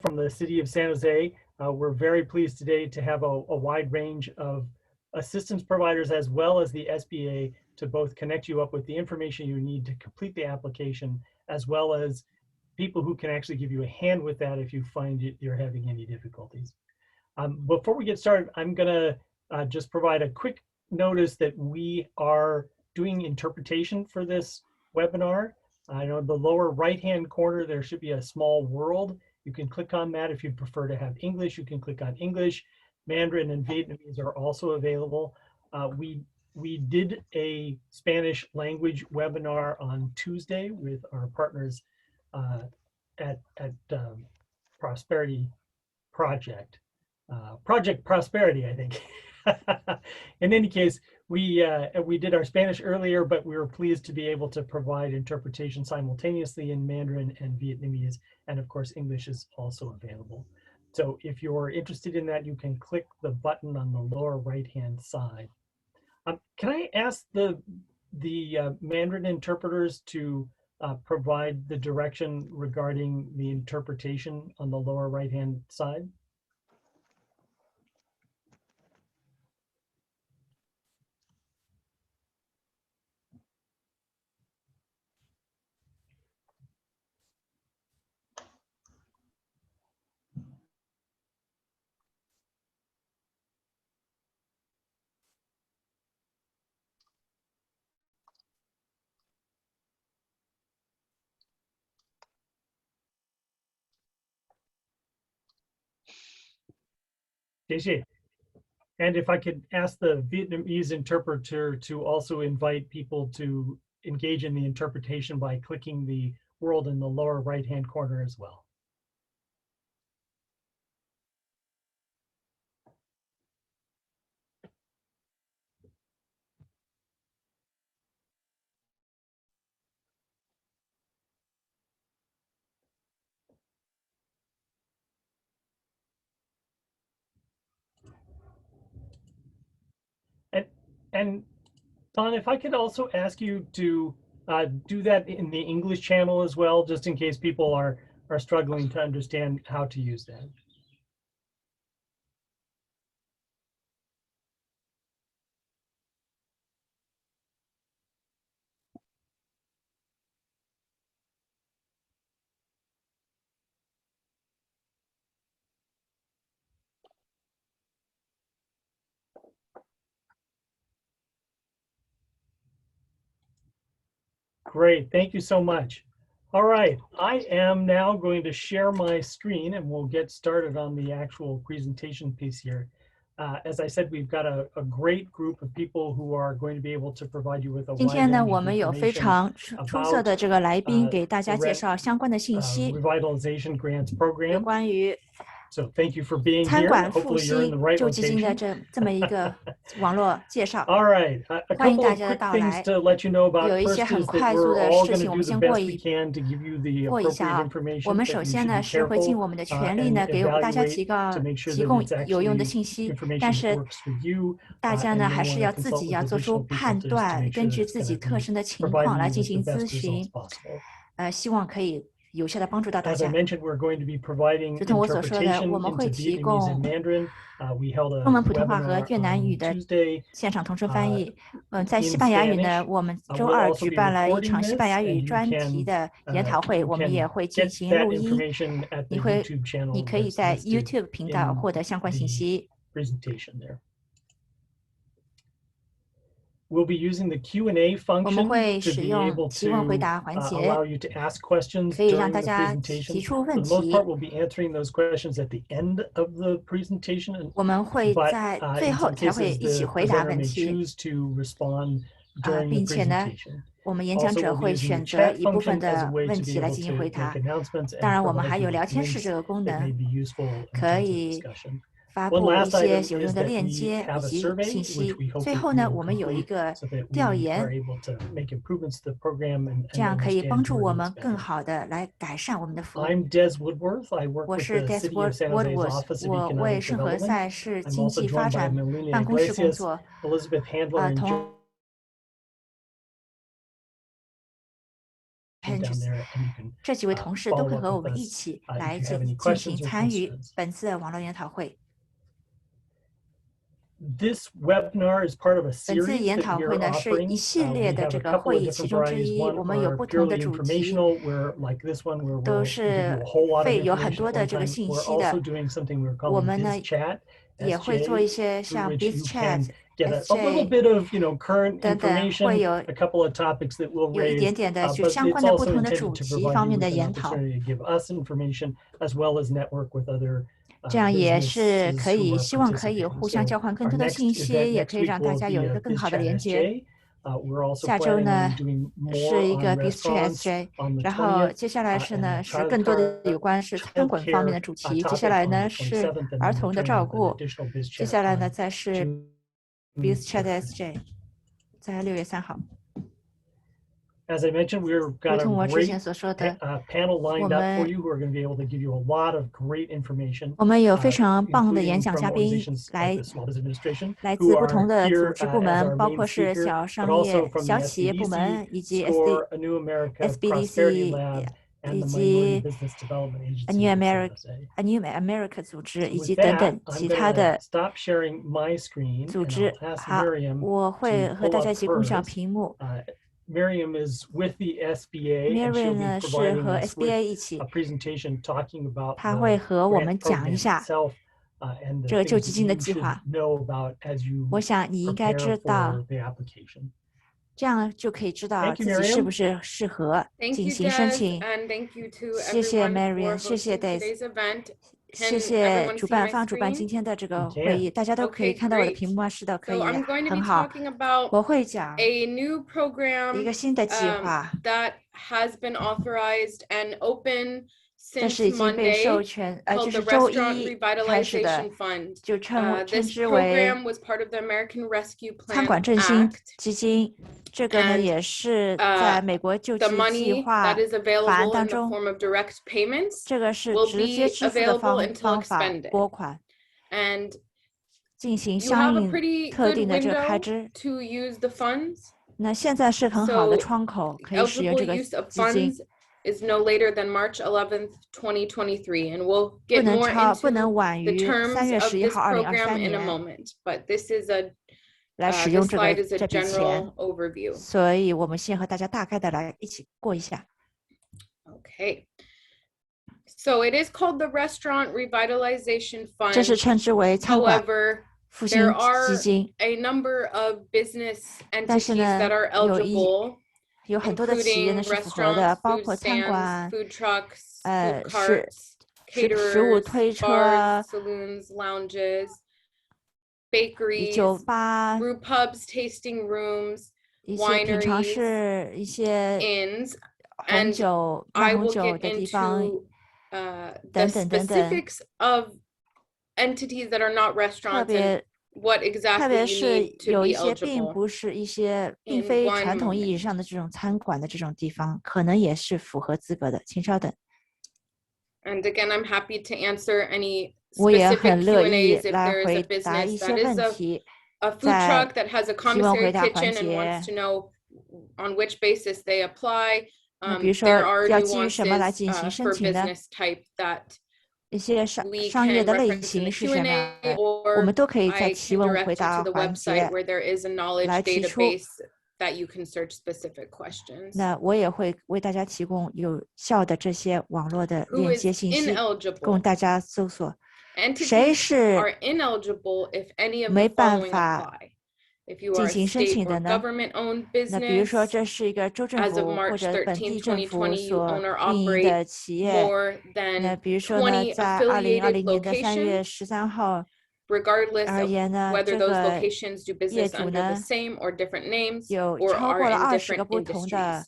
from the city of San Jose. We're very pleased today to have a wide range of assistance providers as well as the SBA to both connect you up with the information you need to complete the application, as well as people who can actually give you a hand with that if you find you're having any difficulties. Before we get started, I'm gonna just provide a quick notice that we are doing interpretation for this webinar. I know in the lower right-hand corner, there should be a small world. You can click on that. If you prefer to have English, you can click on English. Mandarin and Vietnamese are also available. We did a Spanish language webinar on Tuesday with our partners at Prosperity Project. Project Prosperity, I think. In any case, we did our Spanish earlier, but we were pleased to be able to provide interpretation simultaneously in Mandarin and Vietnamese, and of course, English is also available. So if you're interested in that, you can click the button on the lower right-hand side. Can I ask the Mandarin interpreters to provide the direction regarding the interpretation on the lower right-hand side? And if I could ask the Vietnamese interpreter to also invite people to engage in the interpretation by clicking the world in the lower right-hand corner as well. And Don, if I could also ask you to do that in the English channel as well, just in case people are struggling to understand how to use that. Great, thank you so much. All right, I am now going to share my screen and we'll get started on the actual presentation piece here. As I said, we've got a great group of people who are going to be able to provide you with a 今 wide 天呢， range 我 of 们有非 information 常出色的这个来宾，给大家 the 介绍相关的信息， Revitalization Grants 有 Program. 关于 So thank you for being 餐 here. 馆复 Hopefully you're in 兴 the right 救济金的 location. 这么一个网络介绍。 All right, a 欢迎 couple 大 of 家的 quick 到 things 来。 to let you know about. 有一些 First 很 is that 快速 we're 的 all 事 going 情， to 我 do 们 the 先过 best we 一 can to give you the 过一下 appropriate 啊。我 information, 们 but 首 you 先 should 呢 be 是会尽 careful 我们的全力 and 呢，给大家 evaluate to make sure 提 that 供 it's 有用的 actually 信息， information 但 that 是 works for you, 大家 and 呢 may 还是 want 要 to 自 consult 己 with 要做出 additional people 判 to 断， make 根 sure 据 it's 自己 going to 特 be 殊的情 providing 况来 you 进 with the 行咨 best results 询， possible. 希望可以有效的帮助到大 As I 家。 mentioned, we're going to be providing 如同我所说的， interpretation 我们会 into 提 Vietnamese and 供 Mandarin. We held 中 a 文普通话和 webinar 越南语 on 的 Tuesday 现场同声翻译。在 in 西班牙语呢， Spanish. 我们周 We'll 二 also 举 be 办了一 recording 场西班 this, 牙语 and you 专题 can 的研讨会， you 我们也 can 会进 get 行 that 录音。 information at the 你会 YouTube channel 你可以 that's 在 listed YouTube 频道 in 获得相关信 the 息。 presentation there. We'll be using the Q&A 我们 function 会 to 使 be 用 able 提问回 to 答环节， allow you to ask questions 可以让 during 大 the 家 presentation. 提出 For 问 the most 题。 part, we'll be answering those questions at the end of the presentation. 我们会 But 在最 in 后 some 才会 cases, 一起 the 回答 presenter 问 may 题。 choose to respond during the 并且呢， presentation. 我们演讲 Also, 者 we'll be 会 using 选 the 择 chat 一部分 function as a 的 way 问 to be 题来 able 进行 to 回 make 答。 announcements 当 and 然，我们 provide 还 you 有 with 聊天室 links 这个功 that may 能， be useful in 可 terms of 以 discussion. 发 One 布一 last 些 item 有用 is 的 that 链 we 接以 have a 及 survey, 信 which 息。 we hope 最 that 后 you 呢， will 我们有一 complete 个 so that 调 we are 研， able to make improvements to the program and 这样可以 understand 帮助 your 我 needs 们更 better. 好的来改善我们的服务。 I'm Des Woodworth. I work 我 with 是 the Des City of San Jose's Woodworth， Office of 我为 Economic 圣何 Development. 塞市 I'm 经 also 济发 joined by 展 Melina 办公室工 Iglesias, 作。 Elizabeth Handler, and 同 Joe down there 这几位同事都会和我们一起来进行参与本次网络研讨会。This webinar is part of a 本次 series 研 that 讨 we 会 are 呢是 offering. 一系 We 列的 have 这 a 个 couple 会 of 议，其 different 中之 varieties. 一 One 我们有 are 不同的 purely 主题， informational, where like this one, where 都 we'll give 是 you a whole lot of 有很 information 多 at 的 one 这个 time. 信 We're 息的。 also doing something we're 我 calling 们呢 Biz Chat, 也会做 SJ, 一些 through 像 which Biz you Chat can get a little SJ bit of current 等等， information, 会有 a couple of topics that we'll 有一 raise, 点点的就 but 相 it's 关的不 also 同的 intended 主 to 题 provide 方 you 面的 with an 研讨， opportunity to give us information as well as network with other 这样也是 businesses 可 who 以 are 希望可以 participating. 互相 So 交换更 our 多的 next 信息， event 也 next 可以 week 让大 will 家 be 有一 a 个更 Biz 好的 Chat 连接。 SJ. We're also 下周 planning 呢 on doing 是 more 一 on 个 Biz Chat restaurants SJ， on the 然后 20th 接下来是 and 呢 a 是更多的有关是餐馆方面的 childcare 主题，接下 topic 来 on the 呢是 27th, and 儿 then we'll 童的 turn 照 to an 顾， additional Biz 接 Chat 下来呢 on 再是 June Biz Chat third. SJ， 在6月3号。 As I mentioned, we've 如 got a 同我之前 great 所说的， panel lined up for 我们 you who are going to be able to give you a lot of great information, 我们有非常棒的演 including 讲 from 嘉宾 organizations like 来 the Small Business Administration, 来 who 自不同 are 的组 here 织部 as 门， our 包 main 括是 speaker, 小 but 商 also 业、 from 小 the 企业部 SBDC, 门以及 SCORE, A New America Prosperity SBDC、 Lab, and 以 the Minority 及 Business Development A Agency, New or America CMSA. A New America 组织 So 以及 with 等 that, 等 I'm 其 going 他 to 的 stop sharing my screen, 组 and 织。 I'll ask 好， Miriam 我 to 会和 pull 大家 up 一起共享 hers. 屏幕。 Miriam is with the SBA, and she'll Miriam be 呢是 providing 和 us with SBA 一起 a， presentation talking about 他会 the 和我 grant 们讲一 program 下 itself, and 这 the 个救 things 济 that 金的 you 计 should 划。 know about as you 我想你应该 prepare 知道， for the application. 这样就可以知道 Thank you, 自己是 Miriam. 不是适合 Thank 进 you, 行申 Des, 请。 and thank you to 谢谢 everyone for Marian， 谢谢 hosting Des， today's event. 谢 Can 谢 everyone 主 see 办 my 方主办今 screen? 天的这个 You 会议， can. 大家都可以 Okay, 看到我的 great. 屏幕吗？是的，可 So 以， I'm going to 很 be 好。 talking about 我会讲 a new 一 program 个新的计划， that has been authorized and open 这 since 是已经被授 Monday 权，就 called 是 the 周 Restaurant 一开始的， Revitalization Fund. 就称 This 之为 program was part of the American Rescue 餐 Plan 馆振兴 Act. 基金。这个呢 And 也是在美国救济 The 计 money 划 that is 法案 available 当 in the 中， form of direct payments 这个是 will 直接 be 支付的 available until 方法 expended. 拨款， And 进行 you 相 have a 应 pretty 特 good 定的这个开 window 支。 to use the funds. 那现在是很好的 So 窗口，可以使用 eligible 这个 use of 基金， funds is no later than March 11th, 2023. And we'll 不 get 能 more 不能 into 晚 the 于 terms 3月 of 11 this 号 program 2023 in a 年 moment. But this is a 来使 this 用这 slide is a 笔钱， general overview. 所以我们先和大家大概的来一起过一下。 Okay. So it is called the Restaurant Revitalization 这是 Fund. 称之为餐馆 However, 复兴 there 基 are 金， a number of business 但是 entities 呢 that are 有 eligible, 很多的企业呢 including 是符合的， restaurants, 包 food 括餐 stands, 馆、 food trucks, food 食 carts, 物 caterers, 推车、 bars, saloons, lounges, 酒 bakeries, 吧、 brew pubs, tasting rooms, 一些品尝 wineries, 室、一些 inns, 红 and 酒、卖 I 红 will 酒 get 的地方 into the 等等等等， specifics of entities that are not 特 restaurants and 别 what 特 exactly 别 you 是 need to 有 be 一些并 eligible. 不是一些并 In 非 one 传统意义 moment. 上的这种餐馆的这种地方，可能也是符合资格的。请稍等， And again, I'm happy to answer any 我也 specific 很乐意 Q&As if 来 there is 回 a 答一 business 些 that 问 is 题。 a food 在 truck that has a 提问 commissary 回答环 kitchen and wants 节， to know on which basis they apply. 那比如说 There are 要基于什么来 nuances 进行申 for 请呢？ business type that 一些 we 商业 can 的类 reference in 型 the 是什么？ Q&A, 我们 or 都可以在 I 提 can 问回 direct you 答 to the 环 website 节 where there is a knowledge 来提出。 database that you can search specific questions. 那我也会为大家提供有效的这些网络的 Who 链 is 接信息，供 ineligible? 大家搜索。谁 Entities 是 are ineligible if any of 没 the 办 following 法 apply. If you 进 are a 行申 state 请 or 的呢？ government-owned 那比如说 business, 这是一个州政 as of 府或 March 者本 13, 地政府 2020, you 所 own or 运营 operate 的企业。 more 那 than 比如说呢， 20在 affiliated 2020年的3月 locations, 13号 regardless 而 of 言呢， whether 这 those 个 locations do 业 business 主 under the 呢 same or different names 有 or 超 are 过了 in 20个 different 不同的 industries.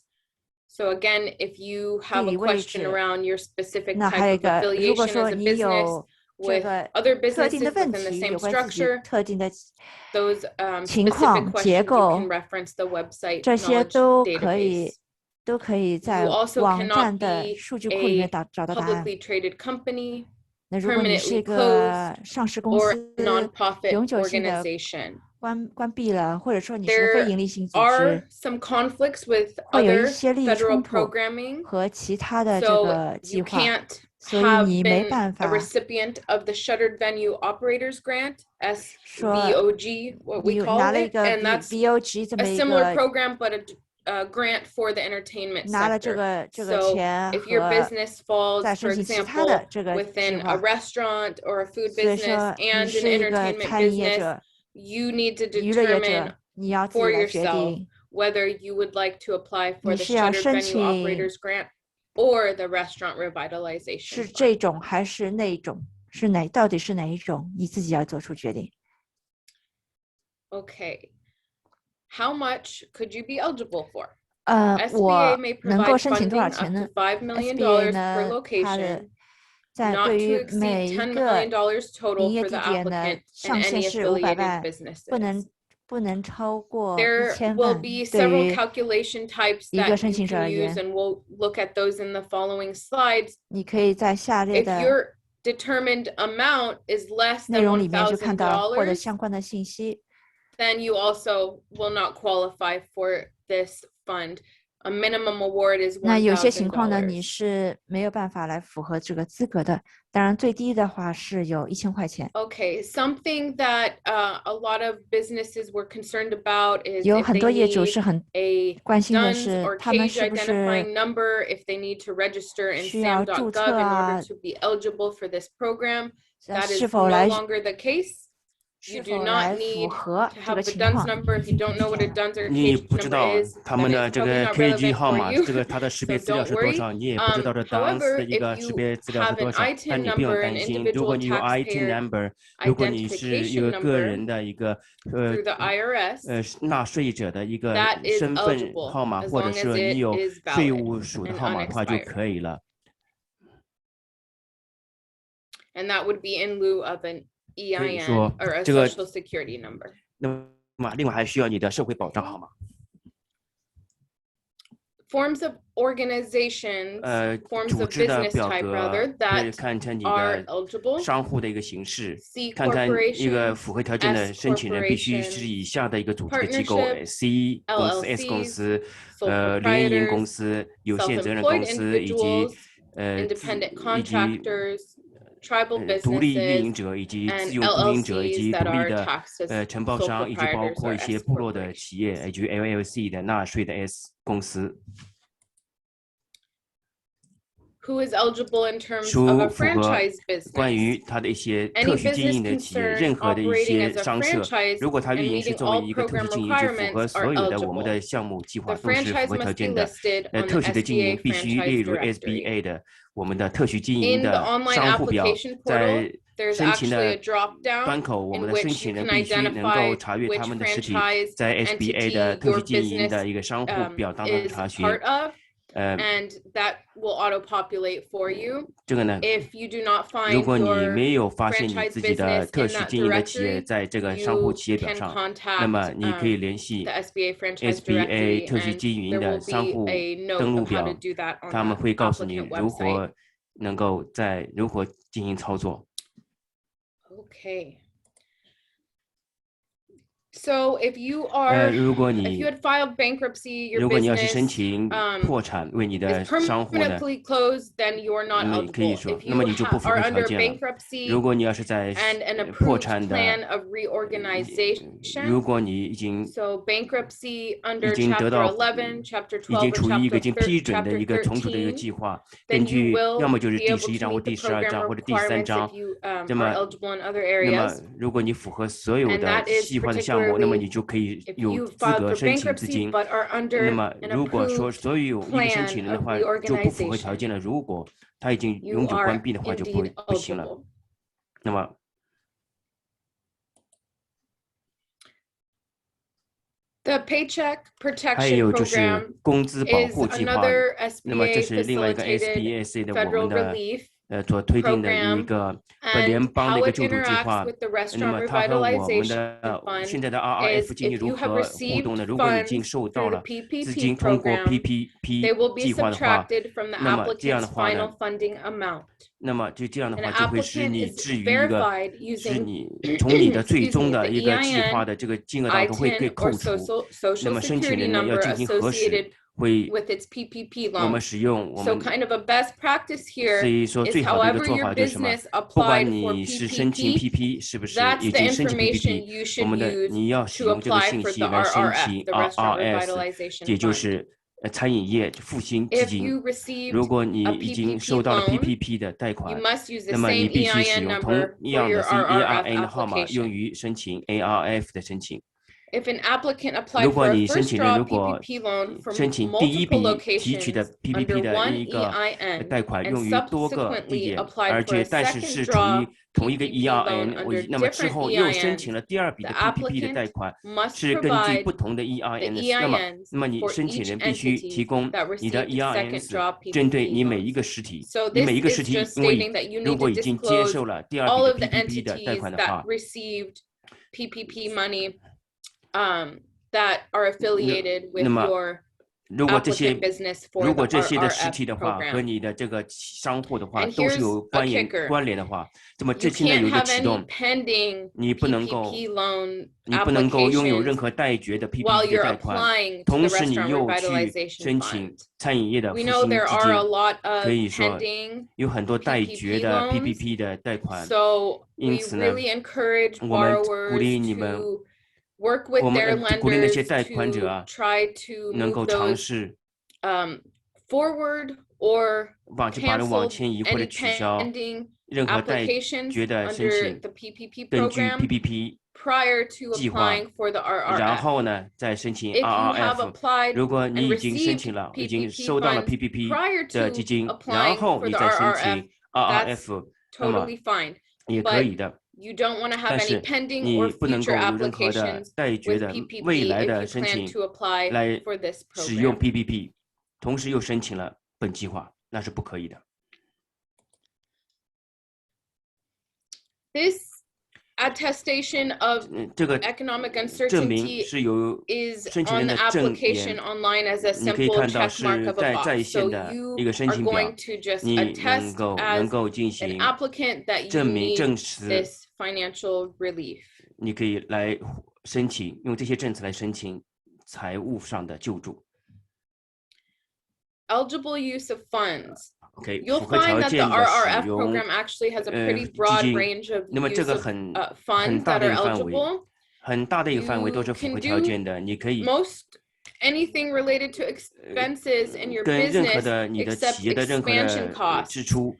So again, if you have 地 a 理位 question 置。 around your specific 那还 type 有一 of 个，如果 affiliation 说 as a 你 business 有这 with 个 other 特定的 businesses 问 within the 题， same 有关自己 structure, 特定的 those 情 specific 况、结 questions you 构， can reference the website 这些 knowledge 都可 database. 以在 You also 网站 cannot 的 be 数据库里面 a 找到答案。 publicly traded company, 那如果你是 permanently 一 closed, 个上市公 or 司、 nonprofit 永久性的 organization. 关闭了，或者说你是非 There 营利性组 are 织， some conflicts with 会有一 other 些利益 federal 冲突 programming. 和其他的这 So 个计 you 划， can't 所以 have 你没 been 办 a 法 recipient of the Shuttered Venue Operators Grant, 说 SVOG, what we 你 call 拿了一 it, 个 and that's VOG 这么 a 一 similar 个 program, but a grant for the entertainment 拿了这 sector. 个 So 钱 if your 和 business falls, 再 for 申请其他的 example, 这个计 within a 划， restaurant or a food 所以 business 说你 and an 是一个 entertainment 餐饮业 business, 者、 you need to 娱乐业 determine 者，你要自己 for 来决 yourself 定 whether you would like to apply for 你 the 是要 Shuttered 申 Venue 请 Operators Grant or the Restaurant Revitalization 是 Fund. 这种还是那种，是到底是哪一种，你自己要做出决定。 Okay. How much could you be eligible for? 我 SBA may 能够 provide 申请多少 funding 钱 up 呢 to $5 million per ？SBA 呢，它的 location, 在 not 对 to 于每 exceed 一 $10 个 million 营 total 业 for 地 the 点的 applicant and 上限 any 是500 affiliated 万， businesses. 不能超过 There 1000 will 万。 be 对 several 于 calculation types 一个 that 申 you 请者 can 而 use, 言， and we'll look at those in the following slides. 你可以在下列 If 的 your determined amount is less 内 than 容里面就看到获得 $1,000, 相关的信息。 then you also will not qualify for this fund. A minimum award is 那有些情况呢，你$1,000. 是没有办法来符合这个资格的。当然，最低的话是有1000块钱。 Okay, something that a lot of businesses were concerned about is 有 if 很 they 多业主 need 是很 a 关心的 DUNS 是 or 他们 cage 是不是 identifying number, if they need to register in 需要注册 SAM.gov in 啊 order to be eligible for this program. That 是 is 否 no 来 longer the case. 是 You 否 do 来 not 符 need 合 to 这个 have the 情 DUNS 况。 number. If you don't know what a DUNS or 你 cage 不知 number 道 is, 他 then 们 it's 的这 probably 个 not KG relevant 号 for 码， you. 这个它的识别 So 资料 don't 是多 worry. 少？你也不知道这 DUNS However, 的一 if 个识 you 别资料是 have 多 an 少， ITIN 但你不用 number, 担 an 心，如果 individual 你有 ITIN taxpayer number， 如果你是一 identification 个个 number 人的一个 through the IRS, 纳税者的一个 that is 身份 eligible 号码， as 或者 long as 是你 it 有 is 税 valid 务署的 and 号码的话就 unexpired. 可以了。 And that would be in lieu of an 可以 EIN 说 or a 这个 social security number. 那么另外还需要你的社会保障号码。 Forms of organizations, forms 组 of 织的 business 表 type 格 rather, 会 that 看成你 are 的 eligible. 商户的一个形式， C 看看一个 corporation, 符合条件的 S 申请人必须是 corporation, 以下的一个组织的机构 partnership,：C 公司、S 公 LLCs, 司、 sole 联营公 proprietors, 司、有限责任公 self-employed 司以及 individuals, 自 independent 以及 contractors, tribal 独立运营 businesses, 者以及 and 自由经营者以 LLCs 及 that 独立 are 的 taxed as 承包 sole 商，以及包 proprietors 括 or 一些 S 部落的 corporations. 企业，以及 LLC 的纳税的 S 公司。 Who is eligible in terms 属 of a 符合 franchise 关 business? 于它的一些 Any 特许经 business 营的企业， concern 任何的一 operating 些 as a 商社， franchise 如果它 and 运营是 meeting 作为 all 一个特许 program 经营，就符 requirements 合 are 所有的我们 eligible. 的项目计 The 划都是 franchise 符合条 must be 件的。 listed on the 特许的经营 SBA 必须列 franchise 入 directory. SBA 的我们的特许经 In 营 the 的 online 商户表， application 在 portal, there's 申请 actually a 的 drop 端 down 口，我 in 们的申 which 请 you 人 can 必须能够 identify 查阅 which 他们的实体 franchise 在 SBA 的 entity 特许 your 经营的 business 一个商户表当中 is 查询。 part of, and that will auto-populate for you. 这个呢， If you do not 如 find 果你 your 没有发现你 franchise 自己的 business 特 in 许 that 经营的企业 directory, 在这个商户 you 企业表 can 上， contact 那么你可以联系 the SBA franchise SBA directory, 特许 and 经营 there 的 will 商 be 户 a 登 note 录 of how to 表， do that on 他们 the 会告诉你 applicant 如 website. 何能够如何进行操作。 Okay. So if you are, 如果 if you 你 had filed bankruptcy, your 如果你要是申 business 请破产，为你 is 的商户呢， permanently closed, then you are not 那可以 eligible. 说， If 那么 you 你就不符 are 合条 under 件了。 bankruptcy 如果你要是在 and an 破 approved 产 plan 的， of reorganization, 如果你已经 so bankruptcy under 已经得 Chapter 到 11, Chapter 已经 12, or 处于一个 Chapter 已经批准的 Chapter 一个重组的一个 13, 计划， then 根 you 据 will 要么就是 be 第 able 11 to 章或 meet the 第12 章 program 或者第3 requirements 章 if。you 那么 are eligible in other 那么 areas. 如果你符合所有 And 的 that is 细化的项目，那么你 particularly 就可以 if 有 you 资 filed 格 for 申请资 bankruptcy 金。 but are 那 under 么 an 如果说 approved 所有一个申 plan 请人的 of 话就不符合条件 reorganization, 了，如果他已经 you 永久关 are 闭的话就 indeed 不行了。 eligible. 那么 The Paycheck 还 Protection 有就是 Program 工资保 is 护计划， another 那么这 SBA 是另外一个 facilitated SBAC 的我 federal 们的 relief 所推定的一个联邦的一个救助计划。那么它和我们的现在的 RRF 经济如何互动呢？如果你已经受到了资金通过 PPP 计划的话，那么这样的话呢，那么就这样的话就会使你置于一个，使你从你的最终的一个计划的这个金额当中会被扣除。那么申请人呢要进行核实。会我们使用我们，所以说最好的一个做法就是什么？不管你是申请 PP 是不是已经申请 PPP， 我们的你要使用这个信息来申请 RRS， 也就是餐饮业复兴基金。如果你已经收到了 PPP 的贷款，那么你必须使用同样的 CERN 号码用于申请 ARF 的申请。如果你申请人如果申请第一笔提取的 PPP 的一个贷款用于多个地点，但是是同一个 ERN， 那么之后又申请了第二笔的 PPP 的贷款，是根据不同的 ERN， 那么你申请人必须提供你的 ERN 针对你每一个实体，因为如果已经接受了第二笔的 PPP 的贷款的话。that are affiliated with your 如果这些的实体的话和你的这个商户的话都是有关联的话，那么这现在有一个启动，你不能够拥有任何待决的 PPP 的贷款，同时你又去申请餐饮业的复兴基金，可以说有很多待决的 PPP 的贷款，因此呢，我们鼓励你们。我们鼓励那些贷款者能够尝试把人往前移或者取消任何待决的申请，根据 PPP 计划，然后呢再申请 RRF。如果你已经申请了，已经收到了 PPP 的基金，然后你再申请 RRF， 那么也可以的。但是你不能够有任何的待决的未来的申请来使用 PPP， 同时又申请了本计划，那是不可以的。This attestation of 这个 economic 证明 uncertainty 是由 is 申请 on 人 the 的证 application 言， online as a 你可以 simple 看到 check mark 是 of a 在 box. 线 So 的 you 一个申 are 请表， going to just 你能 attest 够 as 进 an 行 applicant that you 证明 need 证实， this financial relief. 你可以来申请，用这些证词来申请财务上的救助。Eligible use of funds. OK， You'll 符合 find 条 that 件 the 的 RRF 使用 program actually has a pretty 基 broad 金， range of 那么这 use 个 of 很 funds 大 that 的 are 一个范围， eligible. 很大的一个范围都是符合条件的，你可以 Anything related to expenses in your 跟任何 business 的你的 except 企业的任何 expansion 的 costs. 支出，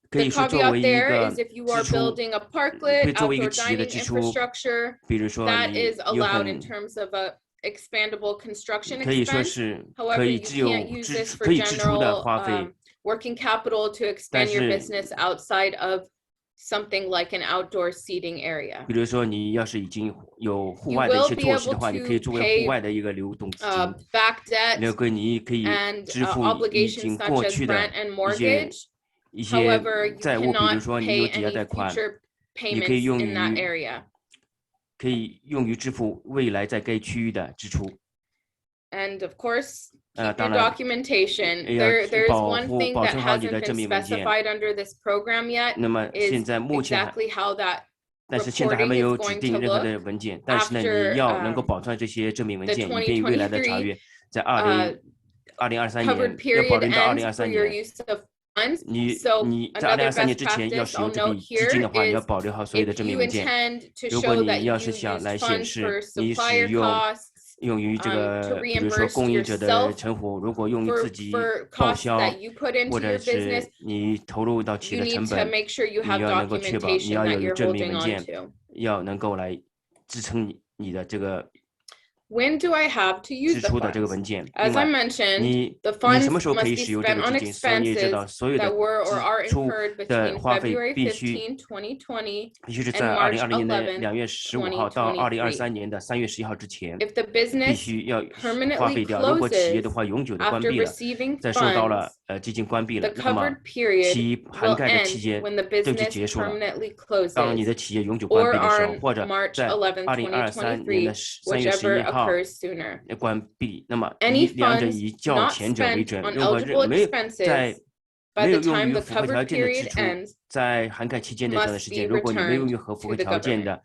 可 The 以说作 caveat 为一 there 个 is if you are 支出， building a 可 parklet, 以作为一个 outdoor 企业的 dining 支出， infrastructure, 比如说 that 你 is 有 allowed 很 in terms of a expandable construction 可以说 expense. 是 However, 可以 you 只有 can't use 支 this for 可以支出的 general 花费， working capital to expand your 但是 business outside of something like an outdoor seating area. 比如说你要是已经有户 You 外的一 will 些 be 措施的 able 话，你可以 to 作为 pay 户外的一个流动资金， back debt 那个你可以 and 支付已 obligations 经 such 过 as 去的 rent and 一些 mortgage. However, you 债务，比如 cannot 说你有 pay 抵押 any 贷款， future 你可以 payments 用 in that 于 area. 可以用于支付未来在该区域的支出。 And of course, keep your 当然 documentation. 要 There's 保 one 护 thing 保 that 存好你 hasn't 的 been 证明文件。 specified under this program yet 那么 is 现在目前还 exactly how that 但是现在还 reporting 没 is 有指 going 定 to 任何 look 的文件，但是呢， after 你要能够保存这些证明文 the 件，以便于未来的查阅，在2023 covered 年要保 period 留到 ends for 2023 your 年。 use of funds. 你 So 在 another 2023 年 best 之前要 practice 使 I'll 用这 note 笔基 here 金的话，你要 is 保留好所有的 if 证明 you 文件。 intend to 如果 show 你 that 要 you 是想 used 来显 funds 示 for 你使 supplier 用 costs, 用于这 to 个，比如说 reimburse 供应者的 yourself 成果，如果用于 for 自己 costs 报销， that you put into 或 your 者 business, 是你投入到企 you 业的 need 成 to 本， make sure you 你 have 要能够确保，你 documentation 要 that 有 you're 证明 holding 文 on 件， to. 要能够来支撑你的这个 When do I have to use 支 the 出的这个 funds? 文件。 As 另 I 外， mentioned, 你 the 什 funds 么时候可 must 以 be 使用这 spent 个 on 基金？所以你知道 expenses 所有的 that were or are 支出 incurred 的 between 花费 February 必须 15, 2020必须是 and 在 March 2020年的 11, 2月15号到 2023 2023年的3月11号之前， If the 必 business 须要花 permanently 费掉。如果企业的 closes 话永久的关 after 闭了， receiving 在收到了基金关闭了，那么其涵盖的期间就结束了。当你的企业永久关闭的时候，或者在2023年的3月11号关闭，那么两者以较前者为准。如果没有用于符合条件的支出，在涵盖期间的这段时间，如果你没有用于符合条件的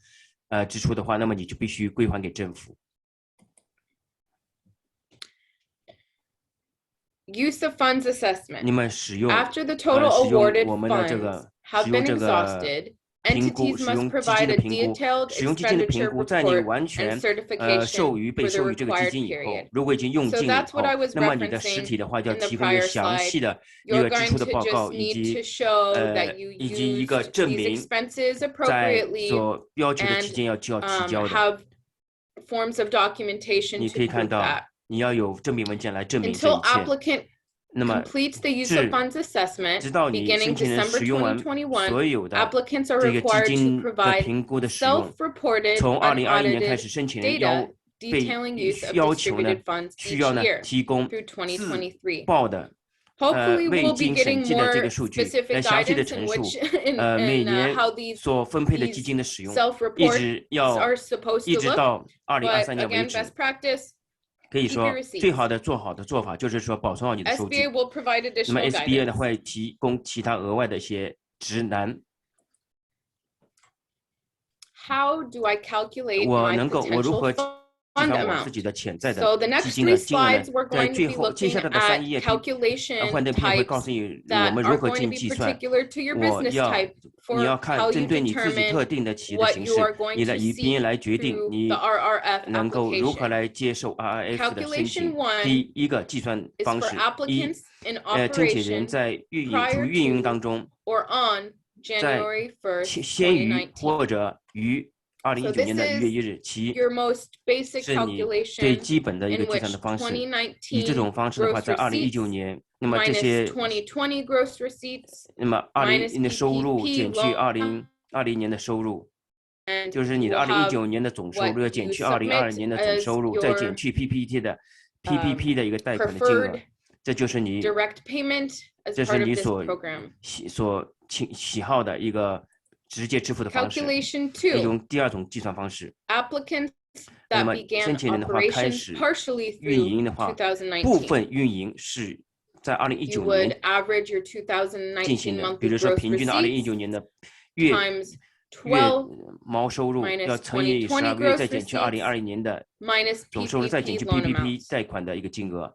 支出的话，那么你就必须归还给政府。Use of funds assessment. 你们使用 After the total awarded 我们的这 funds 个 have been exhausted, 评估， entities 使用 must 基金 provide 的 a 评估， detailed 使用基金的评 expenditure 估，在你 report 完 and 全 certification 被 for 授 the 予这个基 required 金以后， period. 如果已经用 So 尽以 that's 后 what I was 那么你的实 referencing 体的话就要 in the 提供一个 prior 详 slide. 细的一 You're 个支 going 出的 to 报告， just 以 need 及 to show that you 以及一个 used 证 these 明 expenses 在 appropriately 所要求的期 and 间要提交的。 have forms of documentation 你 to 可以看 prove 到 that. 你要有证明文件来证明这 Until 一切。 applicant 那么 completes the use of 至 funds assessment 直到你 beginning 申请人 December 使用完 2021, 所有的 applicants are 这个基 required to 金的 provide 评估的使用， self-reported 从2021年开始， unaudited 申请人要 data 被 detailing use of 要求呢 distributed funds 需 each 要呢 year 提供 through 自 2023. 报的 Hopefully, 未 we'll be 经审 getting 计的这 more 个数据， specific 详细的 guidance 陈 in 述 which 每年 how these 所分配的基金的使用，一 self-reports 直要 are supposed 一 to 直 look. 到 But 2023年为 again, 止。 best practice, 可以 keep 说 your receipts. 最好的做法就是说保存好你的数据。 SBA will provide 那么 additional SBA 呢 guidance. 会提供其他额外的一些指南。 How do I calculate 我 my 能够我如 potential 何计 fund 算我自己 amount? 的潜在 So 的 the 基 next 金 three 的金额呢？ slides, we're 在 going to 最 be 后接 looking 下来的3 at 页 calculation 幻灯片会告 types 诉你我 that 们如 are 何 going 进 to 行 be 计算。 particular to your 我 business 要 type 你要 for 看 how 针 you 对你自己特 determine 定的企业的 what 形 you 式， are going 你 to 来以 seek 便来决定 through 你 the RRF 能够如何 application. 来接受 RRF 的申请。 Calculation 1第一个计算 is 方 for 式， applicants in 申请人 operation 在处于 prior 运营 to 当中， or on 在 January 1st, 先于 2019. 或者于 So 2019 this 年的1月 is 1日起， your most basic 是你最 calculation 基本的一个 in 计算 which 的方式。以这 2019种方式的话， gross 在 2019 receipts 年，那么这 minus 些， 2020 gross receipts 那么 minus 2020年的收入 PPP 减去 loan 2020年的收入， and 就是你 you 的 will have 2019年的总收入 what 要减 you 去2020 submit 年的总 as 收入，再减 your 去 PPP 的一个贷款的金额， preferred 这就是你 direct payment as 这是 part of 你 this 所 program. 喜好的一个直接支付的方式。 Calculation 用 2, 第二种计算方式。 applicants 那 that 么 began 申请人的话开 operations 始 partially 运 through 营的话，部 2019. 分运营是在 You 2019 would 年 average your 进 2019行的，比 monthly 如说 gross 平均的 receipts 2019年的月 times 12毛收入 minus 要乘以 2020 12个月， gross 再减去 receipts 2020年的 minus 总收入，再减 PPP 去 loan PPP amounts. 贷款的一个金额。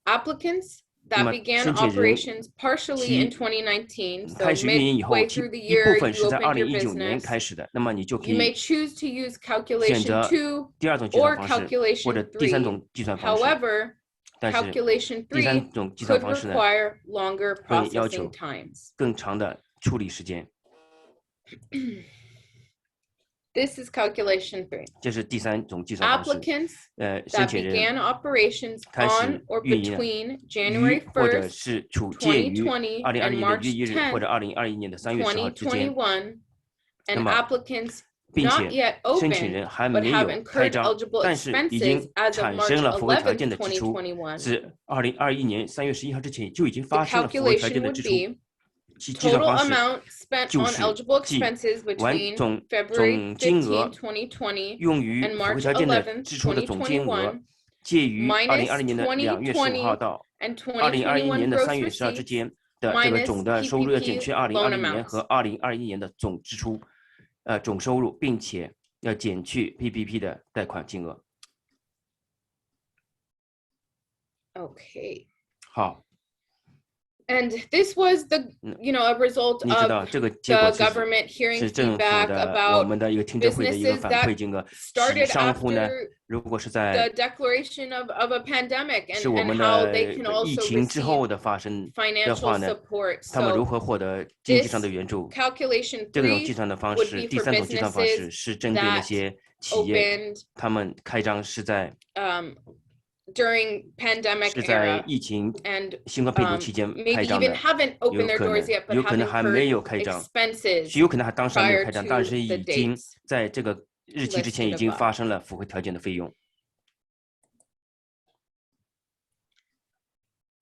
Applicants 那 that 么 began 申请人 operations partially in 其 2019, so 开始运营以后， midway 其 through the 一 year 部分 you 是在 opened your 2019年 business, 开始的，那么你就可 you may 以 choose to use 选 calculation 择 2第二种计算 or 方式，或 calculation 者第三 3. 种计算方式。 However, 但是 calculation 第三 3种计算 could 方式呢， require longer 会要求 processing times. 更长的处理时间。 This is calculation 3. 这是第三种计算方式。 Applicants 申 that 请人 began operations 开 on 始 or 运营了 between January 于或者 1st, 是处介于2020 2020 and 年的 March 1月1日或者 10th, 2021年的3月10号之间， 2021, 那 and 么 applicants 并 not 且 yet 申请 open 人还 but 没 have 有开 incurred 张， eligible 但是已 expenses 经 as of 产 March 生了符合条 11th, 件的支出， 2021. 自2021年3月11号之前就已经 The 发生了符合条件 calculation 的 would 支出。 be 其计算 total 方式 amount spent 就 on 是 eligible 计 expenses 完 between 总 February 金额 15, 2020用于 and 符合 March 条件的 11th, 支出的总金额 2021, 介于 minus 2020年的2月15号 2020到 and 2021 2021年的 gross 3月12之 receipts 间的这个 minus 总的收入要减去 PPP 2020 loan 年 amounts. 和2021年的总支出，总收入，并且要减去 PPP 的贷款金额。 Okay. 好， And this was the, a result 你知道 of 这个结果 the government hearing 是政府 feedback 的我 about 们的一个听证会的一个 businesses 反 that 馈金额。 started 商户呢， after 如果是 the 在 declaration of a pandemic 是我 and 们 how 的 they can 疫 also 情之 receive 后的发生的 financial 话呢， support. 他们如 So 何获得经济 this 上的援助？ calculation 这种计 3算的方 would 式， be 第 for 三种计算方式 businesses 是针对那 that 些企业， opened 他们开张是在 during pandemic 是在 era 疫情 and 新冠病毒期间 maybe 开张 even 的， haven't 有 opened their 可 doors 能 yet, but 有可 have 能还没有 incurred 开张， expenses 有可能还当时还没有开 prior 张，但 to 是 the 已经 dates 在这个日期之前 listed 已经 above. 发生了符合条件的费用。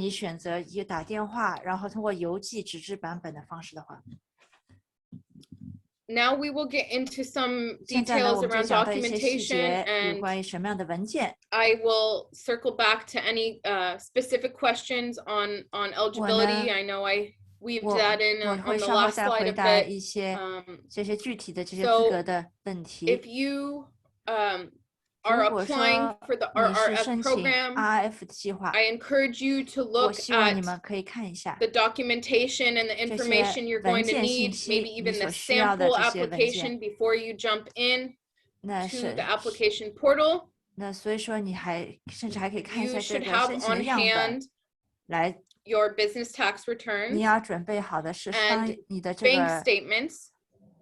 你选择以打电话，然后通过邮寄纸质版本的方式的话。now we will get into some 现在呢，我 details 们就 around 讲到一些细 documentation, 节，有 and 关于什么样的文件。 I will circle back to any specific questions on eligibility. I know I weaved that in 我 on 会 the 稍后 last 再 slide 回 a 答 bit. 一些这些具体的这些 so 资格的问题。 If you are 如果 applying 说 for the 你是 RRF 申请 program, RRF 计划， I encourage you to 我 look 希望你 at 们可以看一下 the documentation and the 这些 information you're going to 文件 need, 信息 maybe even 你 the 所需要的 sample 这些文件。 application before you jump in 那 to 是 the application portal. 那所以说你还甚至还可以看一 You 下这 should 个 have 申请的 on 样本 hand 来， your business tax 你 returns 要准备好的是商 and 你的这 bank 个 statements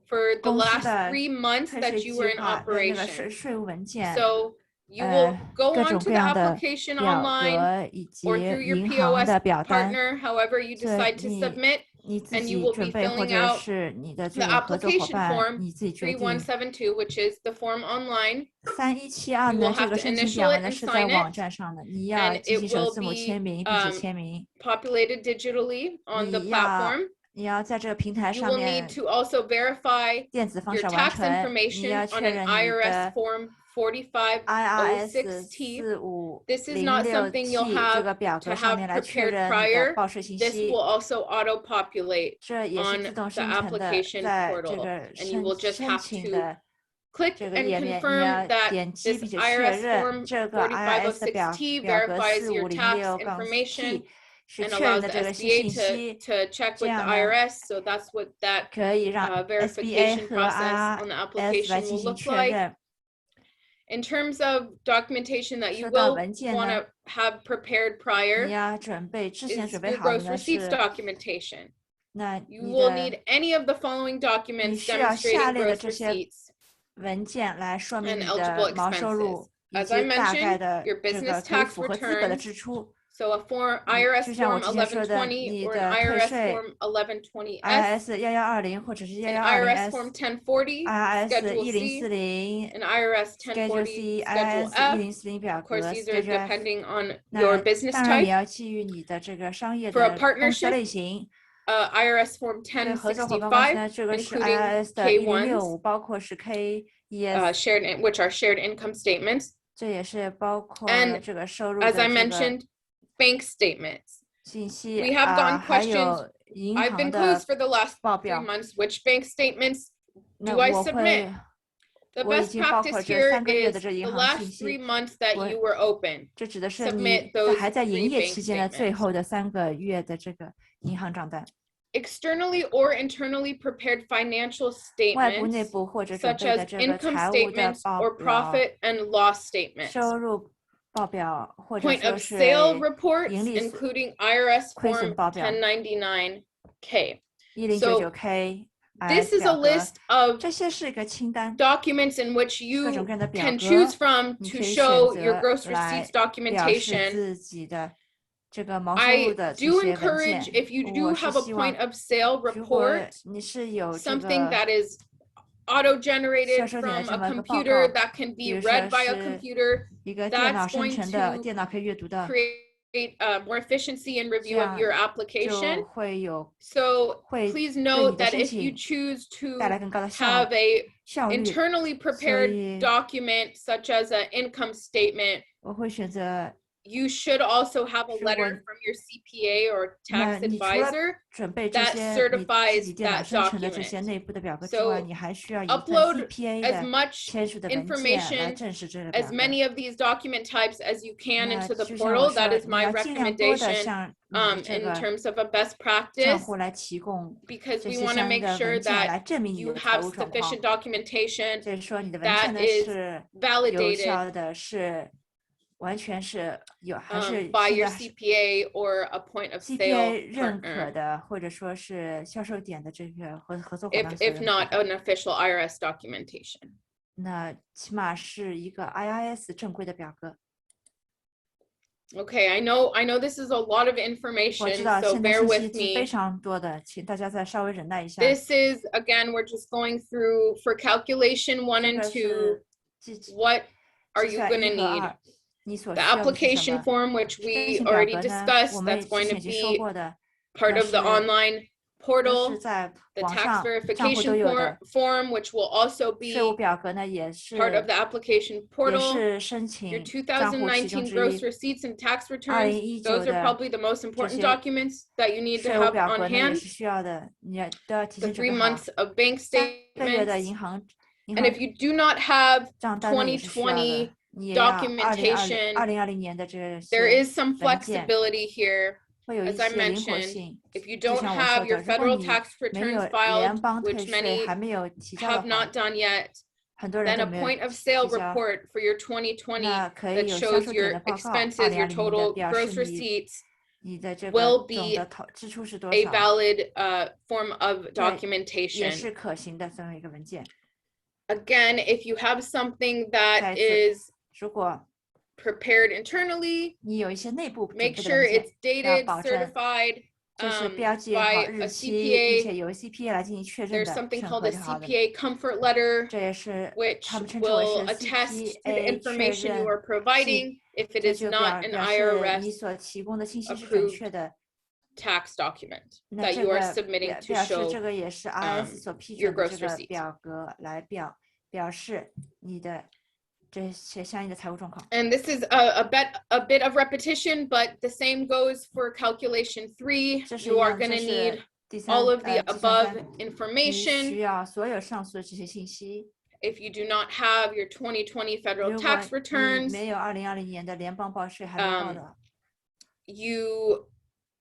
for the 公司 last 的 3 months 退 that 税 you 计 were in 划的那个 operation. 税务文件， So you will go 各 onto 种 the 各样的 application 表 online 格以及 or through your 银行 POS 的表单， partner, however you 所以 decide to 你 submit, 你自 and you 己 will 准 be 备，或 filling 者 out 是你的这 the 个合作伙 application 伴 form 你自己决定。 3172, which is the form online. 3172 You 呢， will 这 have 个 to 申请 initial 表 it 呢 and 是在 sign 网 it, 站上的，你要 and 进 it 行首 will 字母 be 签名，并且签名。 populated digitally on the 你要 platform. 你要在这个平台 You 上 will 面 need to also verify 电子方 your 式完 tax 成，你 information 要 on 确 an 认你 IRS 的 form IRS 4506T. This is not something you'll 4506T 这个 have 表 to 格上 have 面来确 prepared 认你的 prior. 报税信 This 息 will， also auto-populate 这也是 on 自动 the 生成的， application 在这 portal, 个 and you will just 申 have 请 to 的 click 这个 and 页面，你 confirm 要 that 点击 this 并且确 IRS 认 form 这个 IRS 的表 4506T 格 verifies your tax 4506T information 是 and 确认 allows 的 the 这个信 SBA 息， to check 这 with the 样呢 IRS. So that's what that 可以让 SBA verification 和 process on the IRS 来 application 进 will 行 look 确 like. 认。 In terms of documentation that you 说到 will 文件 want 呢， to have prepared 你 prior 要准备之前 is 准备 your 好的 gross 呢 receipts 是， documentation. 那 You 你 will 的 need any of the following 你 documents 需要下 demonstrating 列的 gross 这些 receipts 文件来说明 and 你 eligible 的毛收 expenses. 入以 As I 及大概 mentioned, 的 your 这 business 个可以 tax 符合资格的 returns. 支出。 So a form 就 IRS 像我 form 之前说的， 1120你 or 的 an 退 IRS 税 form 1120S, IRS 1120或者是 an IRS 1120S form 1040, IRS Schedule C, 1040 an IRS Schedule C, C Schedule IRS F. 1040表 Of 格 course, these are Schedule F。 depending on 那 your business 当然也 type. 要基于你的这个商业 For a 的公司的 partnership, 类型。 IRS form 对合作伙伴关系 1065, 呢，这个是 including IRS 的 K1s, 1065，包括是 KES， which are shared income statements. 这也是包括 And 了这个收入 as 的 I 这个 mentioned, bank statements. 信息 We have gotten 还 questions. 有银 I've 行 been 的 quizzed for the last 报 3 表。 months. Which bank statements 那 do I 我 submit? 会 The 我已 best 经包括 practice 这 here 3个月的 is 这 the 银行信 last 3 息， months that 我 you were open. 这指的是 Submit 你 those 还在营 3业 bank 期间的最 statements. 后的3个月的这个银行账单。 Externally or internally prepared financial 外部、内 statements, 部或者准 such 备的 as 这个 income 财务的 statements 报 or 表、 profit and loss statements. 收入报表，或者 Point 说 of 是 sale reports, 盈利 including IRS 亏 form 损报表 1099K. 1099K This IRS is a 表格， list of 这些是一个清单， documents in which 各种 you 各样的表 can 格， choose from 你 to 可以 show 选 your 择 gross 来 receipts 表示 documentation. 自己的这个毛收入 I 的这 do 些文 encourage 件。 if you 我 do 是 have a 希望 point of sale 如果 report, 你是有这 something 个 that is auto-generated 销售点的 from 这 a 么一个报 computer 告， that can 比 be 如说 read by a 是 computer, 一个电脑 that's 生 going 成的， to 电脑可以阅读的， create more efficiency in 这 review of 样 your 就 application. 会有 So 会 please 对你 note 的 that 申 if you 请 choose 带来 to 更高的 have a 效率。 internally 所 prepared 以 document such as an income statement, 我会选择， you should also have a 是我 letter from your CPA or 那 tax 你除了 advisor 准备这 that 些你自己 certifies 电脑 that 生成的这些 document. 内部的表格之外， So 你还需要一份 upload CPA as 的 much 签署的文件来 information 证实这个 as 表格。 many of these document types as you can 那 into the 就像我 portal. That 说， is 你 my 要尽量多的 recommendation 向你的这 in 个 terms of a best 账 practice, 户来提供 because 这 we 些 want to 相应 make 的 sure 文件来 that 证明你 you 的财 have 务状况。 sufficient documentation 所以说你的文 that 件呢 is 是有 validated 效的，是完全是有还是 by 现 your 在 CPA or a point of CPA sale 认可 partner, 的，或者说是销售点的这个合作伙伴所 if 认可 not 的， an official IRS documentation. 那起码是一个 IRS 正规的表格。 Okay, I know this is a lot of 我 information, 知道 so 现在 bear 信息 with 是非 me. 常多的，请大家再稍微忍耐一下。 This is, again, we're just going through for calculation 1这 and 个 2. 是计 What are 计 you 算 going 一 to 和 need? 二，你所 The 需要的是什 application 么？ form, which 申 we 请表 already 格呢， discussed, 我们 that's 之 going 前 to 已经说 be 过的， part 那 of the 是 online portal, 是在 the 网 tax 上账户都 verification 有的。 form, which will also be 税务表格呢也是 part of the application 也 portal. 是申 Your 请账户其中 2019之 gross 一。 receipts and tax returns, 2019 those are 的 probably the most important 这些 documents that you need to 税务 have 表 on 格呢也 hand. 是需要的，你都要提 The 前准 3备好。 months of bank 3个月的 statements. 银行 And if you do not have 账单呢也是需要的， 2020你也要documentation, 2020年的这 there 些 is some 文件 flexibility here. 会有一 As I 些灵活 mentioned, 性。 if you 就 don't 像我 have 说 your 的，如果 federal 你 tax 没有 returns 联 filed, 邦退 which 税 many 还没有提交的 have 话， not done yet, 很多人 then 都 a 没有 point of 提 sale 交。 report for your 2020那可 that 以有销 shows 售点 your 的报告， expenses, your 2020年的 total 表 gross 示 receipts, 你的这 will 个总 be 的支出是多 a 少， valid form of 也 documentation. 是可行的这么一个文件。 Again, if you have something that 再一次， is 如果 prepared internally, 你有一些内部准 make 备的 sure 文件， it's 要 dated, 保证 certified 这是标记好 by 日 a 期，并 CPA. 且由 CPA 来进行确认 There's 的 something 审 called 核 a 就好了。 CPA comfort letter, 这也是 which 他们称之为 will 是 attest to the CPA 确 information you 认 are providing if it 这 is 就 not an 表示你 IRS 所提供的信息是准 approved 确的。 tax document 那 that 这 you are 个 submitting to 表示 show 这个也是 IRS 所批 your 准的 gross 这个 receipts. 表格来表示你的这些相应的财务状况。 And this is a bit of repetition, but the same goes for calculation 3. 这是 You 一 are 样， going 这 to 是 need 第三 all of the 计 above 算你需 information. 要所有上述的这些信息。 If you do not have your 2020 federal 如果 tax 你 returns, 没有2020年的联邦报税还没报的， you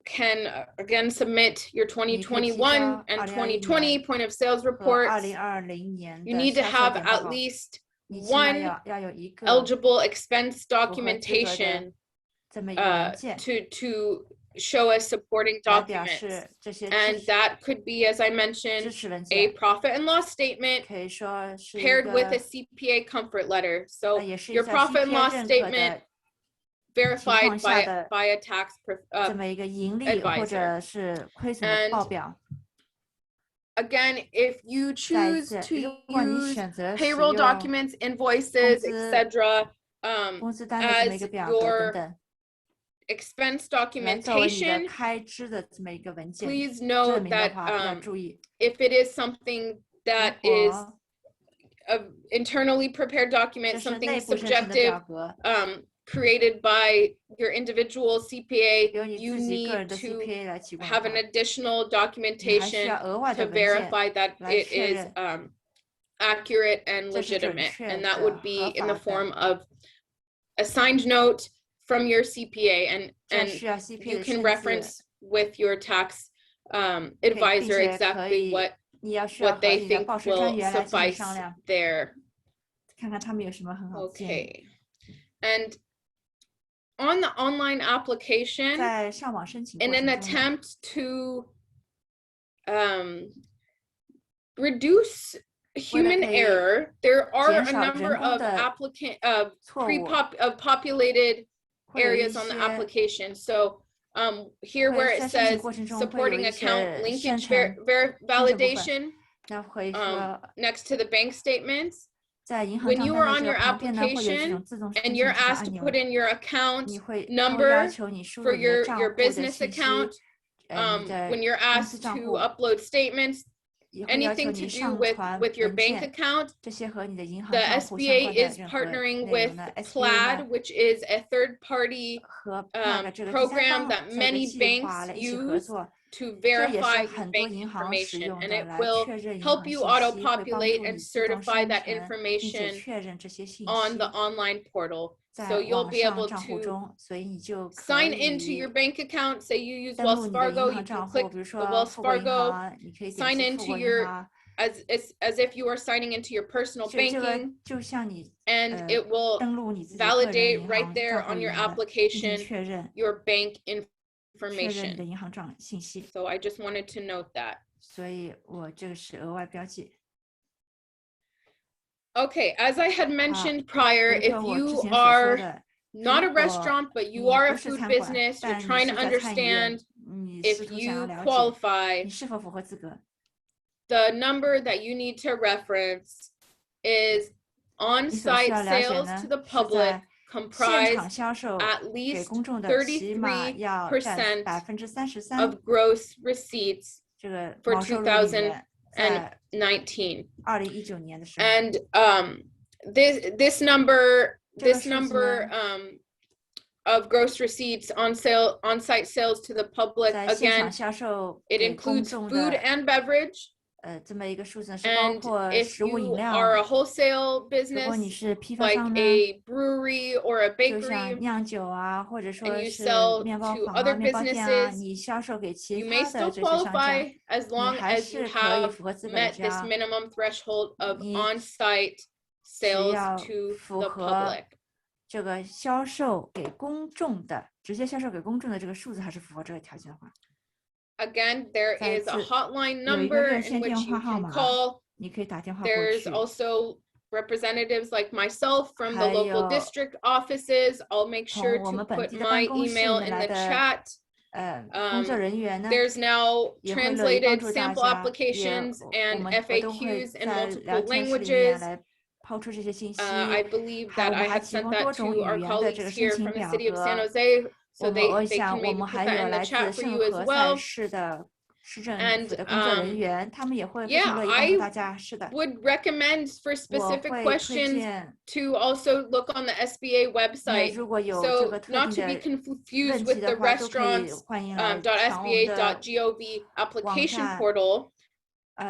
can again submit your 2021 and 2020 point of sales 和 reports. 2020年 You 的 need to 销售 have 点报 at 告， least 你起码 one 要有一个 eligible expense 符合资格的 documentation 这么一个文件 to show as supporting 来表 documents. 示这些 And that could be, as I mentioned, 支持文 a 件， profit and loss statement 可以说是一 paired with a 个 CPA comfort letter. So 也是 your 在 profit and CPA loss 认可 statement 的 verified 情况下的 by a tax 这么一个盈利或 advisor. 者是亏损的报表。 Again, if you 再一 choose 次，如 to 果你 use 选择使 payroll 用 documents, invoices, 工资 etc. 工资单的这么一 as 个表格等 your 等， expense 来作为你的 documentation, 开支的这么一个文件， please 证 note 明的 that 话要注意， if it is something that 如 is 果 an internally prepared 这 document, 是 something 内部生成的表 subjective 格， created by your individual CPA, 由你 you 自己个 need 人的 to CPA 来提供 have 的 an 话， additional 你还需 documentation 要额外 to 的文件 verify that 来 it 确 is 认 accurate and 这是准 legitimate. 确 And that 的 would be 合 in the 法的， form of a signed note from your CPA, and 这需要 CPA you 的 can 签字， reference with your tax 并 advisor 且可 exactly 以，你要需要 what 和 they 你的 think 报税专 will 员来进行 suffice 商量， there. 看看他们有什么很好的建议。 Okay. And on the online application, 在上网申请过 in 程 an 中呢， attempt to reduce human 可以 error, there are 减 a 少 number 人工 of 的错误， populated 会有一 areas on the 些 application. So here 会 where it 在申请 says 过程中会有 supporting 一 account 些 linkage 生成 validation 那会说 next to the bank statements. 在银行 When 账 you 单 are 的 on 这 your 个旁边呢，会有这 application 种自动 and 申 you're 请这个 asked 按 to 钮， put in your account 你会他会 number 要求你输入 for 你的 your 账户的 business 信息， account, 你的 when you're 公司 asked 账 to 户 upload statements, 也会要求 anything 你 to do 上 with 传 your 文 bank 件， account. 这些和你的银行 The 账户相 SBA 关的 is 任何 partnering 内 with 容呢 SBA Plaid, 呢 which is a third-party 和那个这个第三 program 方 that 这个 many 计划 banks 来一起合 use 作， to 这也是 verify your 很多 bank 银行使 information, 用 and 的 it 来 will 确认银 help 行 you 信息，会帮 auto-populate 助 and 你自动 certify 生 that 成，并且 information 确认这些信 on 息 the online portal. 在 So you'll 网 be 上 able 账户 to 中，所以你就可 sign into 以 your bank account. Say you use 登录 Wells 你的银 Fargo, 行 you can 账户， click 比如 the 说 Wells 富国银 Fargo, 行，你可以点 sign 击富 into 国银 your 行， as if you are signing into your personal 就这个 banking, 就像你 and it will 登录你自己个人 validate 银 right 行 there 账户 on 一 your 样的，进行 application 确认， your bank 确认你 information. 的银行账信息。 So I just wanted to note that. 所以我这个是额外标记。 Okay, as I had mentioned prior, 回 if 头我之 you 前所说 are 的， not a 如果 restaurant, but 你 you are a 不是 food 餐馆， business, you're 但你 trying 是 to 在餐饮业， understand 你 if 试图想要 you 了解 qualify, 你是否符合资格。 the number that you need to reference is 你所需 on-site 要了解 sales 呢， to the 是 public 在现 comprise 场销售 at 给 least 公众的，起码要占 33% 33% of gross receipts for 2019 and this number of gross receipts on-site sales to the public, again, it includes food and beverage. And if you are a wholesale business, like a brewery or a bakery, and you sell to other businesses, you may still qualify as long as you have met this minimum threshold of on-site sales to the public. 这个销售给公众的，直接销售给公众的这个数字还是符合这个条件的话。Again, there is a hotline number in which you can call. There's also representatives like myself from the local district offices. I'll make sure to put my email in the chat. There's now translated sample applications and FAQs in multiple languages. I believe that I had sent that to our colleagues here from the city of San Jose, so they can maybe put that in the chat for you as well. And yeah, I would recommend for specific questions to also look on the SBA website. So not to be confused with the restaurants.sba.gov application portal.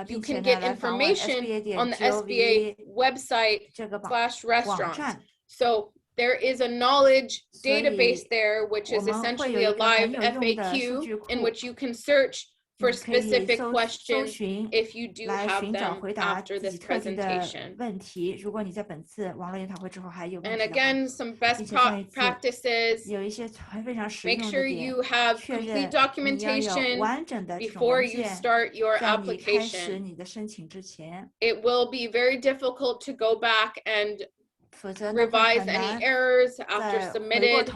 You can get information on the SBA website /restaurants. So there is a knowledge database there, which is essentially a live FAQ in which you can search for specific questions if you do have them after this presentation. And again, some best practices. Make sure you have complete documentation before you start your application. It will be very difficult to go back and revise any errors after submitted.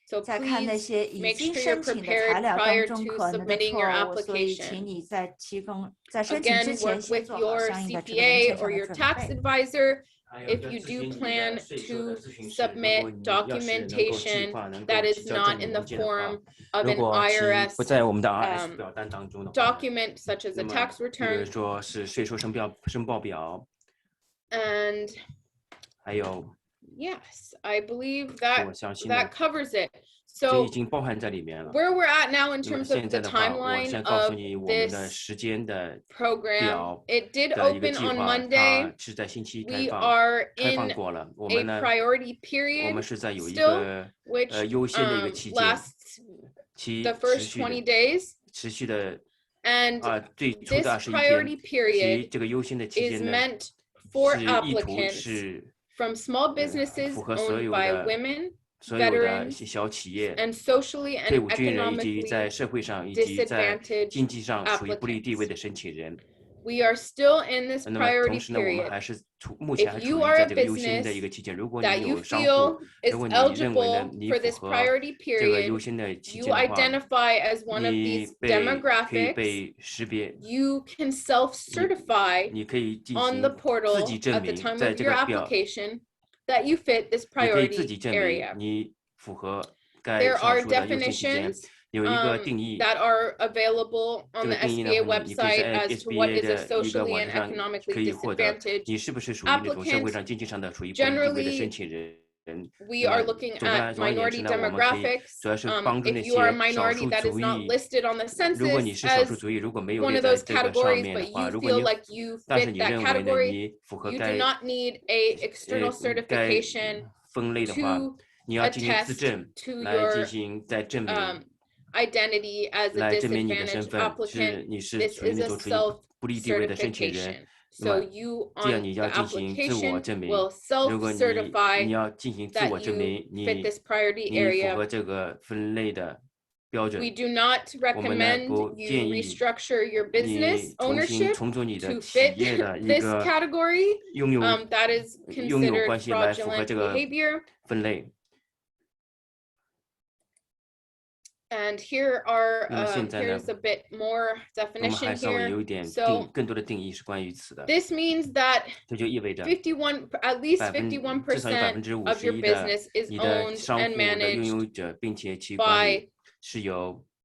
So please make sure you're prepared prior to submitting your application. Again, work with your CPA or your tax advisor if you do plan to submit documentation that is not in the form of an IRS document, such as a tax return. And yes, I believe that covers it. So where we're at now in terms of the timeline of this program, it did open on Monday. We are in a priority period still, which lasts the first 20 days. And this priority period is meant for applicants from small businesses owned by women, veterans, and socially and economically disadvantaged applicants. We are still in this priority period. If you are a business that you feel is eligible for this priority period, you identify as one of these demographics, you can self-certify on the portal at the time of your application that you fit this priority area. There are definitions that are available on the SBA website as to what is a socially and economically disadvantaged applicant. Generally, we are looking at minority demographics. If you are a minority that is not listed on the census as one of those categories, but you feel like you fit that category, you do not need an external certification to attest to your identity as a disadvantaged applicant. This is a self-certification. So you on the application will self-certify that you fit this priority area. We do not recommend you restructure your business ownership to fit this category. That is considered fraudulent behavior. And here are here's a bit more definition here. So this means that at least 51% of your business is owned and managed by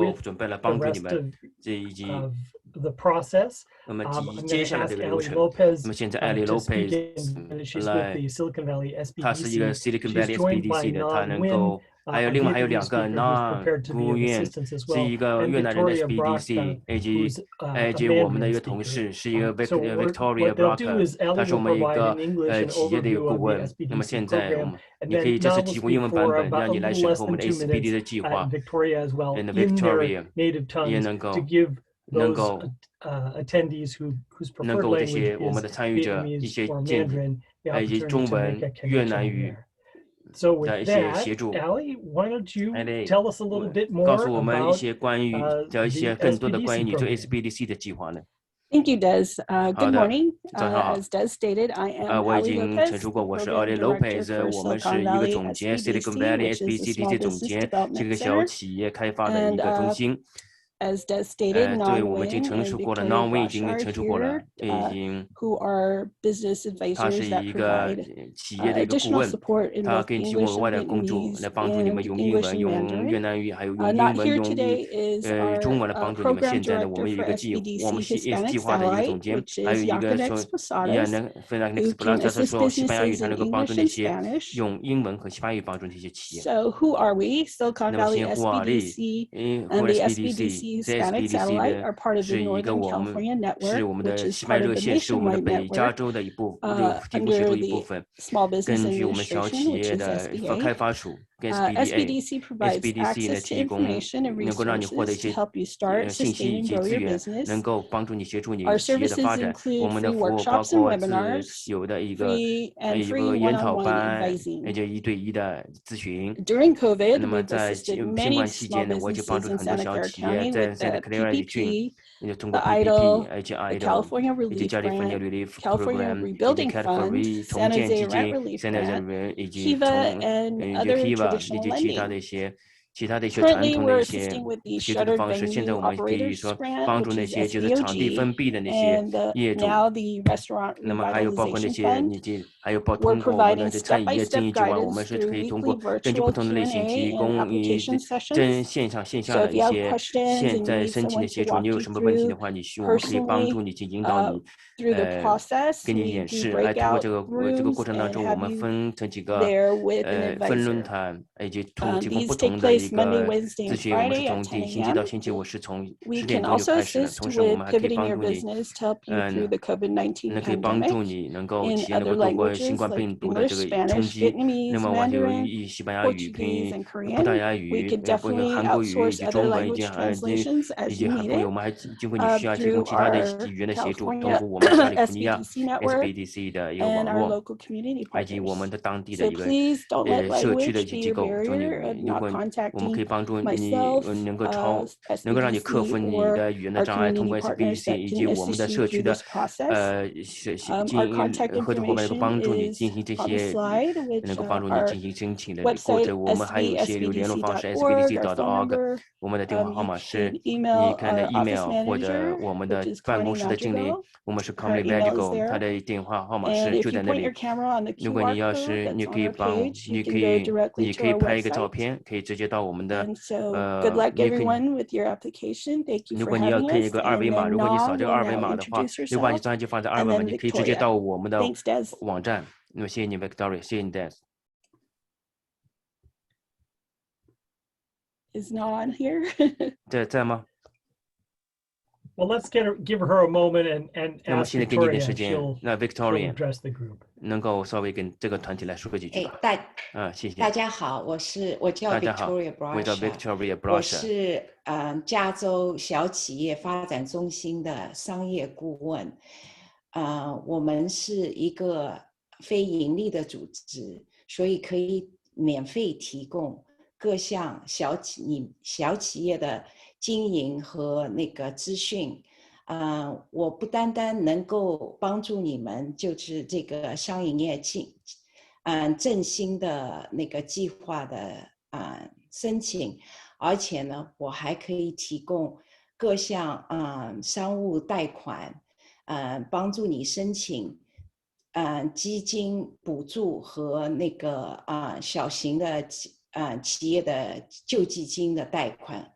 都准备了帮助你们，这以及 the process. 那么 I'm 接 going 下 to 来 ask 这个流 Ali 程， Lopez 那么现在艾丽 to speak Lopez in. She's with 来 the Silicon Valley 他是一个 SBDC. Silicon She's Valley joined by SBDC 的，他 Non 能 Nguyen, 够还有另外还有2个雇员，是一个越南人的 SBDC， 以及我们的一个同事是一个 Victoria Brock， 他是我们一个企业的一个顾问。那么现在你可以这次提供英文版本，让你来审核我们的 SBD 的计划。And Victoria 也能够这些我们的参与者一些建议，以及中文、越南语。So with that, Allie, why don't you tell us a little bit more 告诉我们一些更多的关于你做 SBDC 的计划呢？ Thank you, Des. Good morning. As Des stated, I am 我已经陈述过，我是 Ali Lopez， 我们是一个总监 ，Silicon Valley SBDC 总监，这个小企业开发的一个中心。As Des stated, Non-Win and Victoria 已经陈述过了， who are business advisors that provide 企业的一个顾问，他给你提供额外的工作来帮助你们用英文、用越南语，还有用英文、用中文来帮助你们。现在呢，我们有一个我们计划的一个总监，还有一个说他说西班牙语，他能够帮助那些用英文和西班牙语帮助那些企业。So who are we? Silicon Valley SBDC and the SBDC Hispanic Satellite are part of the Northern California Network, which is part of the nationwide network under the Small Business Administration, which is SBA.SBDC provides access to information and resources to help you start, sustain, and grow your business. Our services include free workshops and webinars, free one-on-one advising. During COVID, we've assisted many small businesses in Santa Clara County with the PPP, the EIDL, the California Relief Grant, California Rebuilding Fund, San Jose Rent Relief Grant, Kiva, and other traditional lending. 其他的一些传统的一些协助的方式，现在我们可以说帮助那些就是场地封闭的那些业主，那么还有包括那些还有通过我们的餐饮业经营计划，我们是可以通过根据不同的类型提供线上线下的一些现在申请的协助。你有什么问题的话，我们可以帮助你，引导你，给你演示。来通过这个过程当中，我们分成几个分论坛，以及提供不同的一个咨询。我们是从星期到星期五是从10点钟就开始了，同时我们还可以帮助你，可以帮助你能够企业能够度过新冠病毒的这个冲击。那么我有西班牙语、葡萄牙语、韩国语以及中文以及韩国语，我们还经过你需要提供其他的语言的协助，通过我们加利福尼亚 SBDC 的一个网络，以及我们的当地的一个社区的一些机构。如果我们可以帮助你能够让你克服你的语言的障碍，通过 SBDC 以及我们的社区的合作伙伴能够帮助你进行这些，能够帮助你进行申请的过程。我们还有一些联络方式 SBDC.org， 我们的电话号码是你看的 email 或者我们的办公室的经理，我们是 Comley Medical， 他的电话号码是就在那里。如果你要是你可以拍一个照片，可以直接到我们的如果你要可以一个二维码，如果你扫这个二维码的话，就把你专辑放在二维码，你可以直接到我们的网站。那么谢谢你 Victoria， 谢谢你 Des。 Is not on here. 在吗？ Well, let's give her a moment and ask Victoria if she'll address the group. 能够稍微跟这个团体来说几句吧。谢谢。大家好，我叫 Victoria Brock， 我是加州小企业发展中心的商业顾问。我们是一个非盈利的组织，所以可以免费提供各项小企业的经营和那个资讯。我不单单能够帮助你们，就是这个商营业振兴的那个计划的申请，而且呢，我还可以提供各项商务贷款，帮助你申请基金补助和那个小型的企业的救济金的贷款，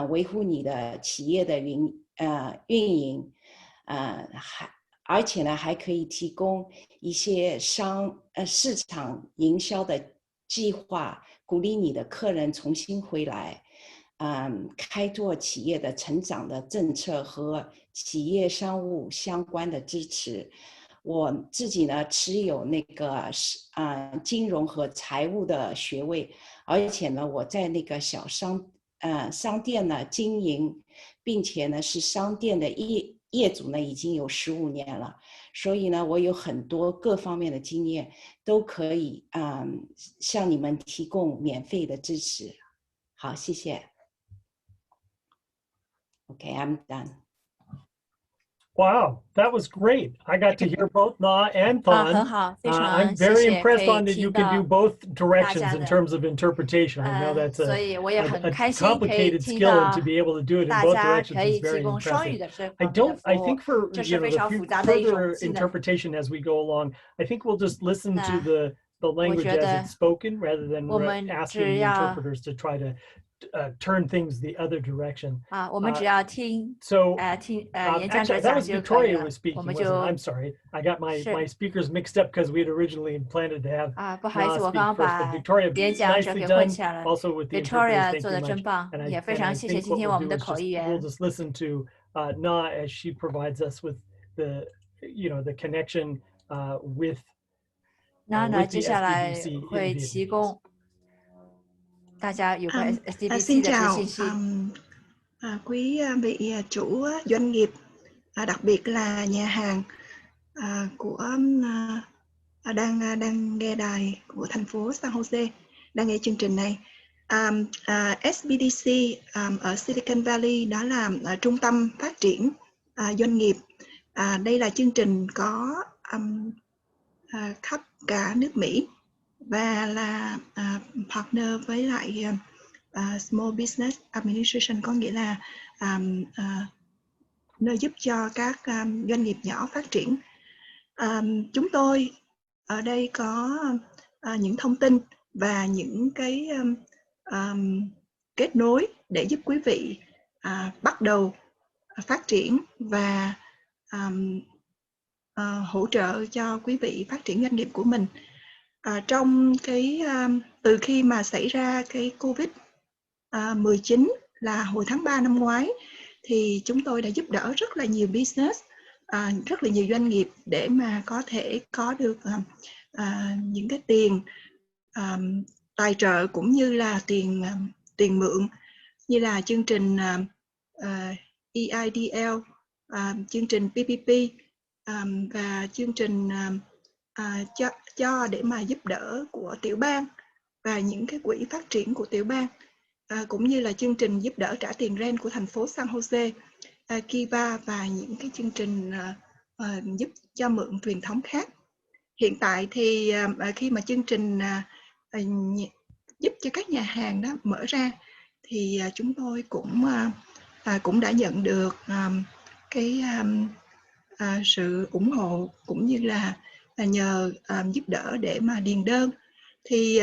维护你的企业的运营，而且呢还可以提供一些市场营销的计划，鼓励你的客人重新回来，开拓企业的成长的政策和企业商务相关的支持。我自己呢持有那个金融和财务的学位，而且呢我在那个小商店呢经营，并且呢是商店的业主呢已经有15年了，所以呢我有很多各方面的经验，都可以向你们提供免费的支持。好，谢谢。Okay, I'm done. Wow, that was great. I got to hear both Na and Thon. 很好，非常 I'm 谢 very 谢，可 impressed 以 on that you 听 can 到 do both 大 directions 家 in 的 terms of interpretation. I know that's 所以我也很 a 开心可以 complicated 听 skill, and 到 to be able to do it in 大 both 家 directions 可 is 以提 very 供双语 impressive. 的这 I 方面的 don't. 服 I 务， think for 这是非常复杂 the 的一种 further 技能。 interpretation as we go along, I think we'll just listen to 那 the 我 language 觉 as 得 it's spoken rather than 我们 asking 只 the 要 interpreters to try to turn things the other direction. 我们只要听 So 听演讲者 actually, that 讲 was 就可以 Victoria 了 was， 我 speaking, 们 wasn't it? 就 I'm sorry. I got my 是 speakers mixed up because we had originally planned to have 不好意思， Na 我 speak 刚刚 first. But 把 Victoria, 演讲者 nicely 给混 done. 起来了。 Also with the interpreters, Victoria thank 做 you 得真 much. 棒， And 也非常 I 谢谢 think 今 what 天 we'll 我们 do 的 is 口译 we'll 员。 just listen to Na as she provides us with the connection with 那 with 接 the 下来 SBDC 会 in 提 Vietnamese. 供大家有关 SDBC Xin 的这 chào 信息。 quý vị chủ doanh nghiệp, đặc biệt là nhà hàng của đang nghe đài của thành phố San Jose, đang nghe chương trình này. SBDC ở Silicon Valley đó là trung tâm phát triển doanh nghiệp. Đây là chương trình có khắp cả nước Mỹ và là partner với lại Small Business Administration, có nghĩa là nơi giúp cho các doanh nghiệp nhỏ phát triển. Chúng tôi ở đây có những thông tin và những cái kết nối để giúp quý vị bắt đầu phát triển và hỗ trợ cho quý vị phát triển doanh nghiệp của mình. Trong cái từ khi mà xảy ra cái COVID-19 là hồi tháng 3 năm ngoái, thì chúng tôi đã giúp đỡ rất là nhiều business, rất là nhiều doanh nghiệp để mà có thể có được những cái tiền tài trợ cũng như là tiền mượn, như là chương trình EIDL, chương trình PPP và chương trình cho để mà giúp đỡ của tiểu bang và những cái quỹ phát triển của tiểu bang, cũng như là chương trình giúp đỡ trả tiền rent của thành phố San Jose, Kiva và những cái chương trình giúp cho mượn truyền thống khác. Hiện tại thì khi mà chương trình giúp cho các nhà hàng đó mở ra, thì chúng tôi cũng đã nhận được cái sự ủng hộ cũng như là nhờ giúp đỡ để mà điền đơn. Thì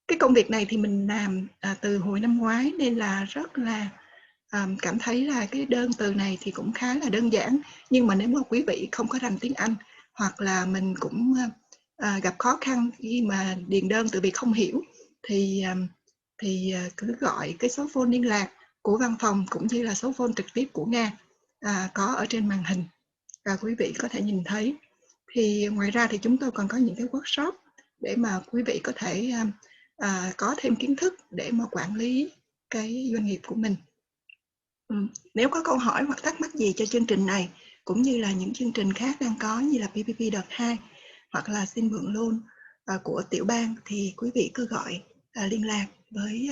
cái công việc này thì mình làm từ hồi năm ngoái, nên là rất là cảm thấy là cái đơn từ này thì cũng khá là đơn giản. Nhưng mà nếu mà quý vị không có rành tiếng Anh, hoặc là mình cũng gặp khó khăn khi mà điền đơn từ vì không hiểu, thì cứ gọi cái số phone liên lạc của văn phòng cũng như là số phone trực tiếp của Nga có ở trên màn hình và quý vị có thể nhìn thấy. Thì ngoài ra thì chúng tôi còn có những cái workshop để mà quý vị có thể có thêm kiến thức để mà quản lý cái doanh nghiệp của mình. Nếu có câu hỏi hoặc thắc mắc gì cho chương trình này cũng như là những chương trình khác đang có như là PPP đợt 2 hoặc là xin mượn loan của tiểu bang, thì quý vị cứ gọi liên lạc với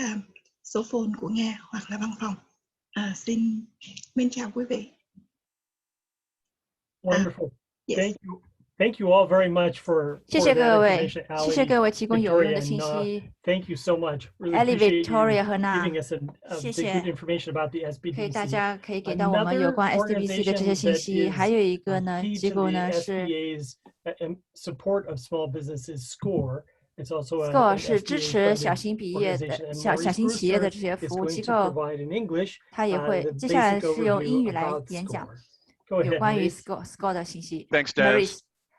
số phone của Nga hoặc là văn phòng. Xin chào quý vị. Wonderful. Yes. Thank you all very much for 谢谢 that 各位， information, 谢谢 Ali, 各位提供有用 Victoria, 的信 and 息。 thank you so much. Really Ali, appreciate Victoria you 和 Na， giving us the 谢谢 good information about the 可以大 SBDC. 家可以给到我们有关 SDBC 的这些 organization 信 that 息。 is 还有一个呢 key 机 to 构 the 呢是 SBA's support of small businesses SCORE. It's also SCORE an 是支 SBA 持小 funded 型毕业的 organization. And 小型企业的 Maurice 这些 Brewster 服 is 务 going 机 to 构， provide in English 它也会 the 接下来 basic 是用英 overview 语来 about 演讲 SCORE. Go 有 ahead, 关于 Maurice. SCORE 的信息。 Thanks, Des. Maurice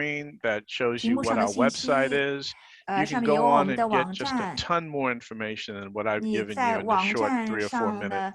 screen that shows you what our website is. You can go on and get just a ton more information than what I've given you in the short 3 or 4 minute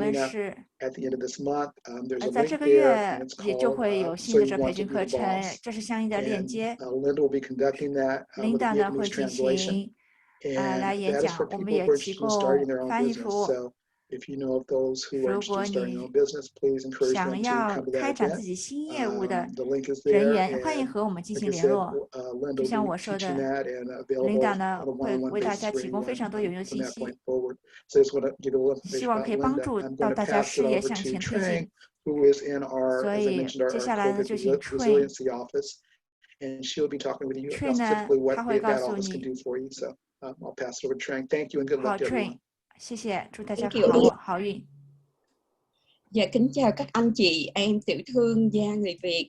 coming up at the end of this month. There's a 在 link 这个 there, 月 and it's 也就 called 会有 So 新的 You 这培 Want to 训 Be 课 the 程， Boss. 这是相应的链 And 接。 Linda will be conducting that with a 琳达呢 Vietnamese 会进 translation. 行来 And 演 that is 讲， for 我们 people 也 who are 提 interested in starting 供 their own 翻译 business. 服务。 So if you know of those who are 如 interested 果 in starting their 你 own business, please encourage 想 them to 要 come to 开 that 展 event. 自己新业务的 The link is 人 there, 员，欢迎 and 和我们进 like 行 I 联 said, 络。 Linda 就 will 像 be 我说 teaching 的， that and 琳 available 达 on 呢 a 会 one-on-one 为大 basis 家 for 提供非 anyone 常多有用 from 信 that 息， point forward. So I just want to give a little 希 information 望 about 可以帮 Linda. 助 I'm 到 going to 大家 pass it 事业 over 向 to 前推进。 Trang, who is in our, 所 as I 以 mentioned, 接 our 下来呢 COVID 就请 resiliency office, and she'll be talking with you Train about 呢 specifically what 他会告 that 诉 office can 你。 do for you. So I'll pass it over to Trang. Thank you and good 好 luck to everyone. Train， 谢谢，祝大家 Thank you. 好运。 Dạ kính chào các anh chị em tiểu thương gia người Việt.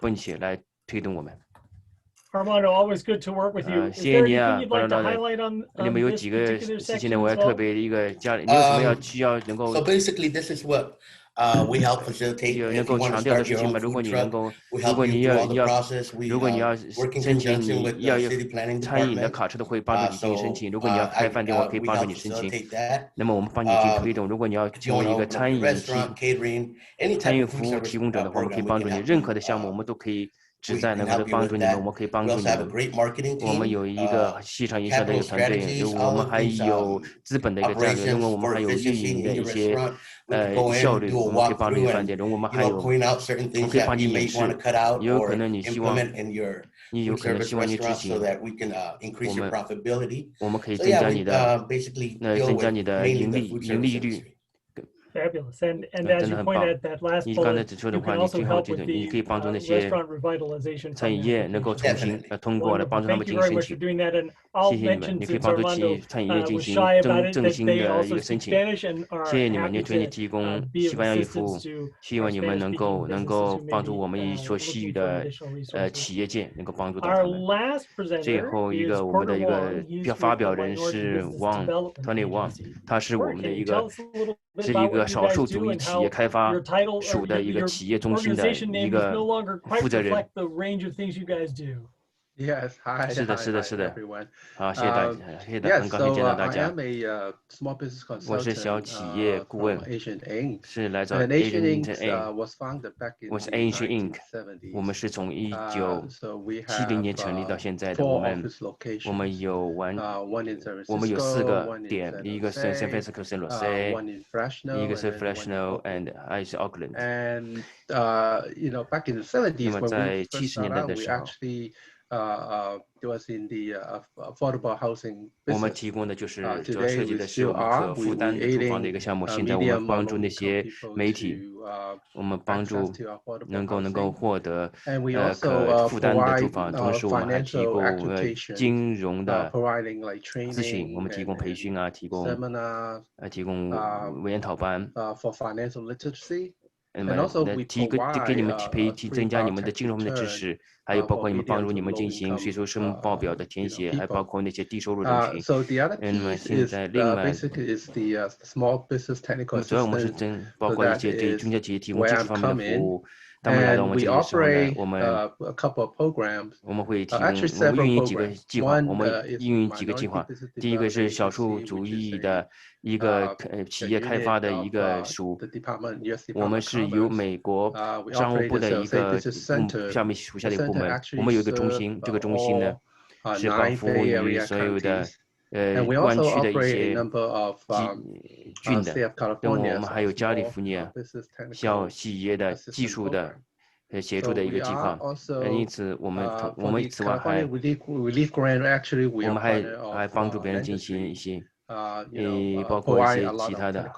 并且来推动我们。Armando, always good to work with you. 谢谢你啊， you'd like to highlight on 你们有 this 几个 particular 事情 section 呢？我 as 要特 well? 别一个加，你有什么需要能够 So basically, this is what We help facilitate. 有能够强调的事情吧。如果你能够，如果你要申请，你要有餐饮的卡车的会帮助你进行申请。如果你要开饭店，我可以帮助你申请。那么我们帮你进行推动。如果你要成为一个餐饮服务提供者的话，我们可以帮助你。任何的项目我们都可以旨在能够帮助你们，我们可以帮助你们。我们有一个市场营销的一个团队，我们还有资本的一个战略，如果我们还有运营的一些效率，我们可以帮助你饭店。如果我们还有，我们可以帮你演示。也有可能你希望，你有可能希望你执行，我们可以增加你的盈利率。Fabulous. And as you pointed at that last bullet, you can also help with the restaurant revitalization. 餐饮业能够重新通过来帮助他们进行申请。谢谢你们，你可以帮助餐饮业进行振兴的一个申请。谢谢你们，你可以提供西班牙语服务，希望你们能够帮助我们所西语的企业界能够帮助到他们。最后一个我们的一个发表人是 Wang，他是我们的一个少数族裔企业开发署的一个企业中心的一个负责人。Yes, hi. 是的。好，谢谢大家，很高兴见到大家。我是小企业顾问，是来自 Asian Inc. 我是 Asian Inc. 我们是从1970年成立到现在的。我们有4个点，一个是 San Francisco San Jose， 一个是 Fresno and 还是 Oakland。Back in the 70s, 那么在70年代的时候。It was in the affordable housing business. 我们提供的就是主要涉及的是我们可负担的住房的一个项目。现在我们帮助那些媒体，我们帮助能够获得可负担的住房，同时我们还提供金融的咨询，我们提供培训啊，提供研讨班。For financial literacy. 那么给你们增加你们的金融的知识，还有包括你们帮助你们进行税收申报表的填写，还包括那些低收入人群。那么现在另外，主要我们是包括一些对中小企业提供技术方面的服务。他们来到我们这里的时候呢，我们会运营几个计划。第一个是少数族裔的一个企业开发的一个署，我们是由美国商务部的一个属下的一个部门。我们有一个中心，这个中心呢是服务于所有的湾区的一些郡的。那么我们还有加利福尼亚小企业的技术的协助的一个计划。因此我们此外我们还帮助别人进行一些包括一些其他的，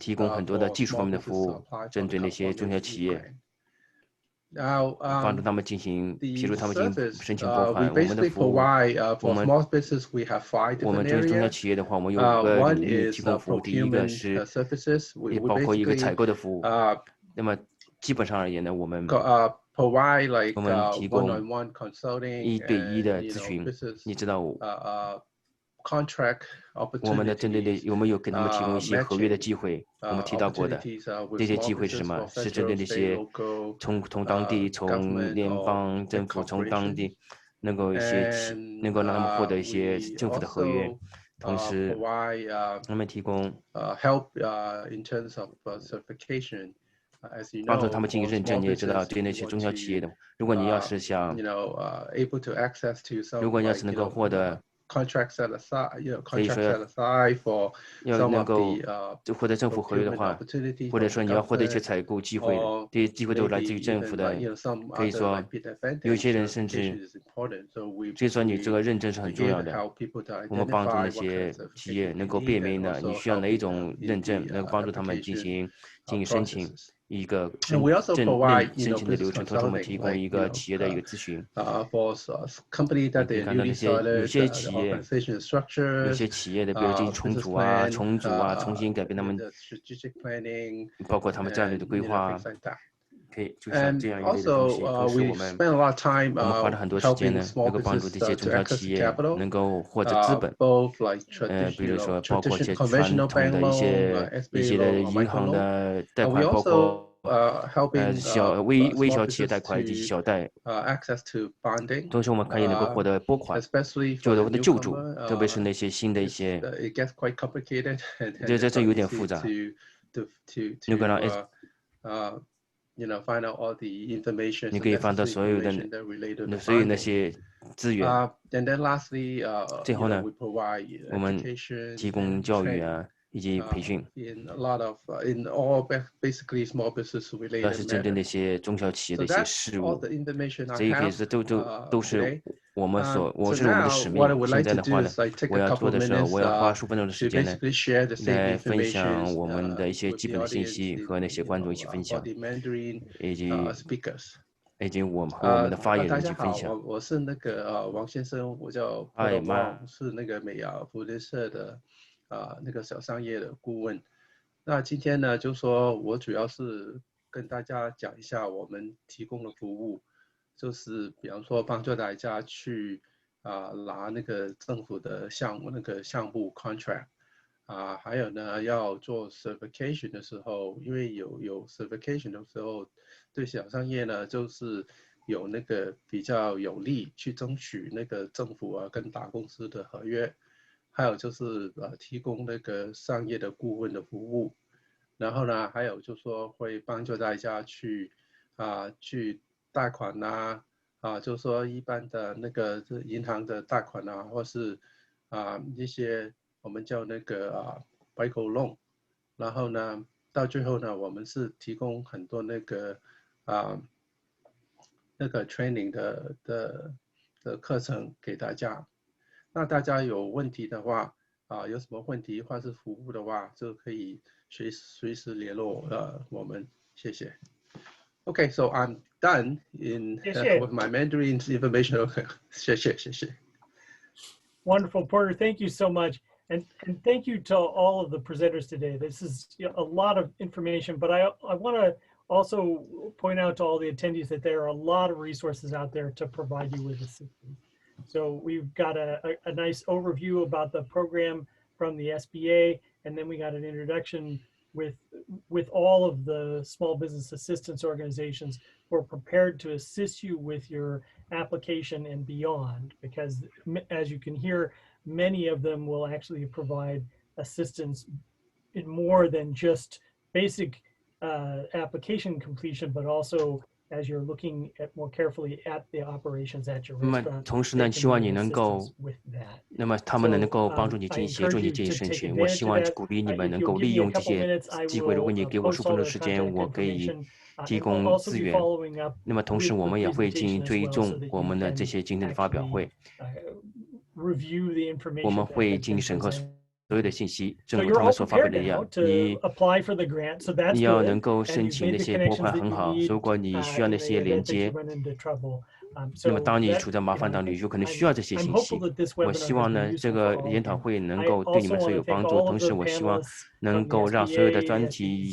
提供很多的技术方面的服务，针对那些中小企业。帮助他们进行，譬如他们进行申请拨款，我们的服务，我们对中小企业的话，我们有5个领域提供服务。第一个是也包括一个采购的服务。那么基本上而言呢，我们提供1对1的咨询。你知道我们的针对的有没有给他们提供一些合约的机会？我们提到过的这些机会是什么？是针对那些从当地、从联邦政府、从当地能够让他们获得一些政府的合约，同时他们提供帮助他们进行认证。你也知道，对那些中小企业的，如果你要是想，如果你要是能够获得。可以说要能够获得政府合约的话，或者说你要获得一些采购机会，这些机会都来自于政府的。可以说，有些人甚至，所以说你这个认证是很重要的。我们帮助那些企业能够辨明的，你需要哪一种认证，能够帮助他们进行申请。一个申请的流程，同时我们提供一个企业的一个咨询。可以看到有些企业的，比如进行重组啊、重新改变他们，包括他们战略的规划，可以就像这样一类的东西。同时我们花了很多时间呢，能够帮助这些中小企业能够获得资本，比如说包括一些传统的一些的银行的贷款，包括微小企业贷款以及小贷。同时我们可以能够获得拨款，就是的救助，特别是那些新的一些，这有点复杂。如果让你可以翻到所有那些资源。最后呢，我们提供教育啊以及培训，但是针对那些中小企业的一些事务，这一些都是我们的使命。现在的话呢，我要做的是，我要花15分钟的时间呢，来分享我们的一些基本的信息，和那些观众一起分享，以及我们和我们的发言人一起分享。我是那个王先生，我叫王，是那个美亚福利社的那个小商业的顾问。那今天呢，就说我主要是跟大家讲一下我们提供的服务，就是比方说帮助大家去拿那个政府的项目contract 还有呢要做 certification 的时候，因为有 certification 的时候，对小商业呢就是有那个比较有利去争取那个政府跟大公司的合约。还有就是提供那个商业的顾问的服务，然后呢，还有就是说会帮助大家去贷款就是说一般的那个银行的贷款或是一些我们叫那个micro loan，然后呢，到最后呢，我们是提供很多那个training 的课程给大家。那大家有问题的话有什么问题或是服务的话，就可以随时联络我们，谢谢。Okay, so I'm done with my Mandarin information. Okay, 谢谢。Wonderful, Porter. Thank you so much. And thank you to all of the presenters today. This is a lot of information, but I want to also point out to all the attendees that there are a lot of resources out there to provide you with assistance. So we've got a nice overview about the program from the SBA, and then we got an introduction with all of the small business assistance organizations who are prepared to assist you with your application and beyond, because as you can hear, many of them will actually provide assistance in more than just basic application completion, but also as you're looking more carefully at the operations at your restaurant. 那么同时呢，希望你能够，那么他们能够帮助你协助你进行申请。我希望鼓励你们能够利用这些机会。如果你给我15分钟的时间，我可以提供资源。那么同时我们也会进行追踪我们的这些今天的发表会，我们会进行审核所有的信息，正如他们所发表的一样，你要能够申请那些拨款很好。如果你需要那些连接，那么当你处在麻烦当中，你有可能需要这些信息。我希望呢，这个研讨会能够对你们所有帮助。同时，我希望能够让所有的专题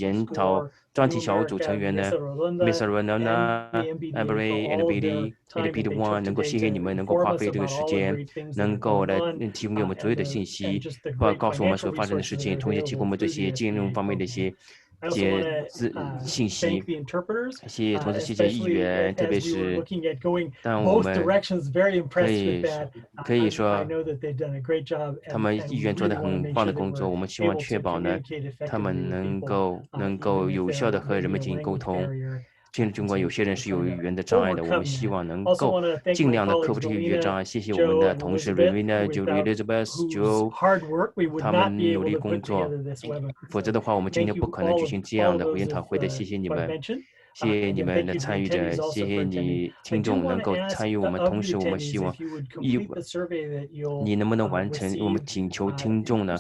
小组成员呢 ，Mr. Renana、Amber、NBD、NBD1 能够谢谢你们能够花费这个时间，能够来提供给我们所有的信息，告诉我们所发生的事情，同时提供我们这些金融方面的一些信息。同时谢谢议员，特别是当我们可以说他们议员做得很棒的工作。我们希望确保呢，他们能够有效地和人们进行沟通。尽管有些人是有语言的障碍的，我们希望能够尽量的克服这些语言障碍。谢谢我们的同事 Revitalization、Joe， 他们努力工作，否则的话，我们今天不可能举行这样的研讨会的。谢谢你们。谢谢你们的参与者，谢谢你听众能够参与我们。同时，我们希望你能不能完成？我们请求听众呢，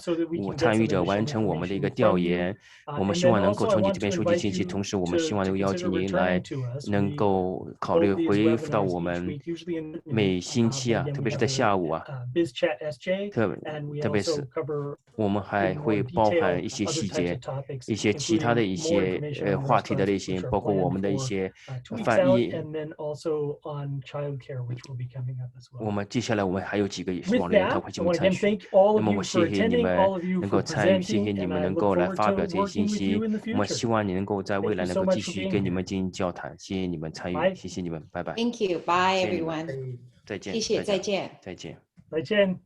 参与者完成我们的一个调研。我们希望能够从你这边收集信息，同时我们希望能够邀请您来，能够考虑回复到我们每星期特别是在下午特别是我们还会包含一些细节，一些其他的一些话题的类型，包括我们的一些翻译。我们接下来我们还有几个网络研讨会节目参与。那么我谢谢你们能够参与，谢谢你们能够来发表这些信息。我们希望你能够在未来能够继续跟你们进行交谈。谢谢你们参与，谢谢你们，拜拜。Thank you. Bye everyone. 再见。谢谢，再见。再见。再见。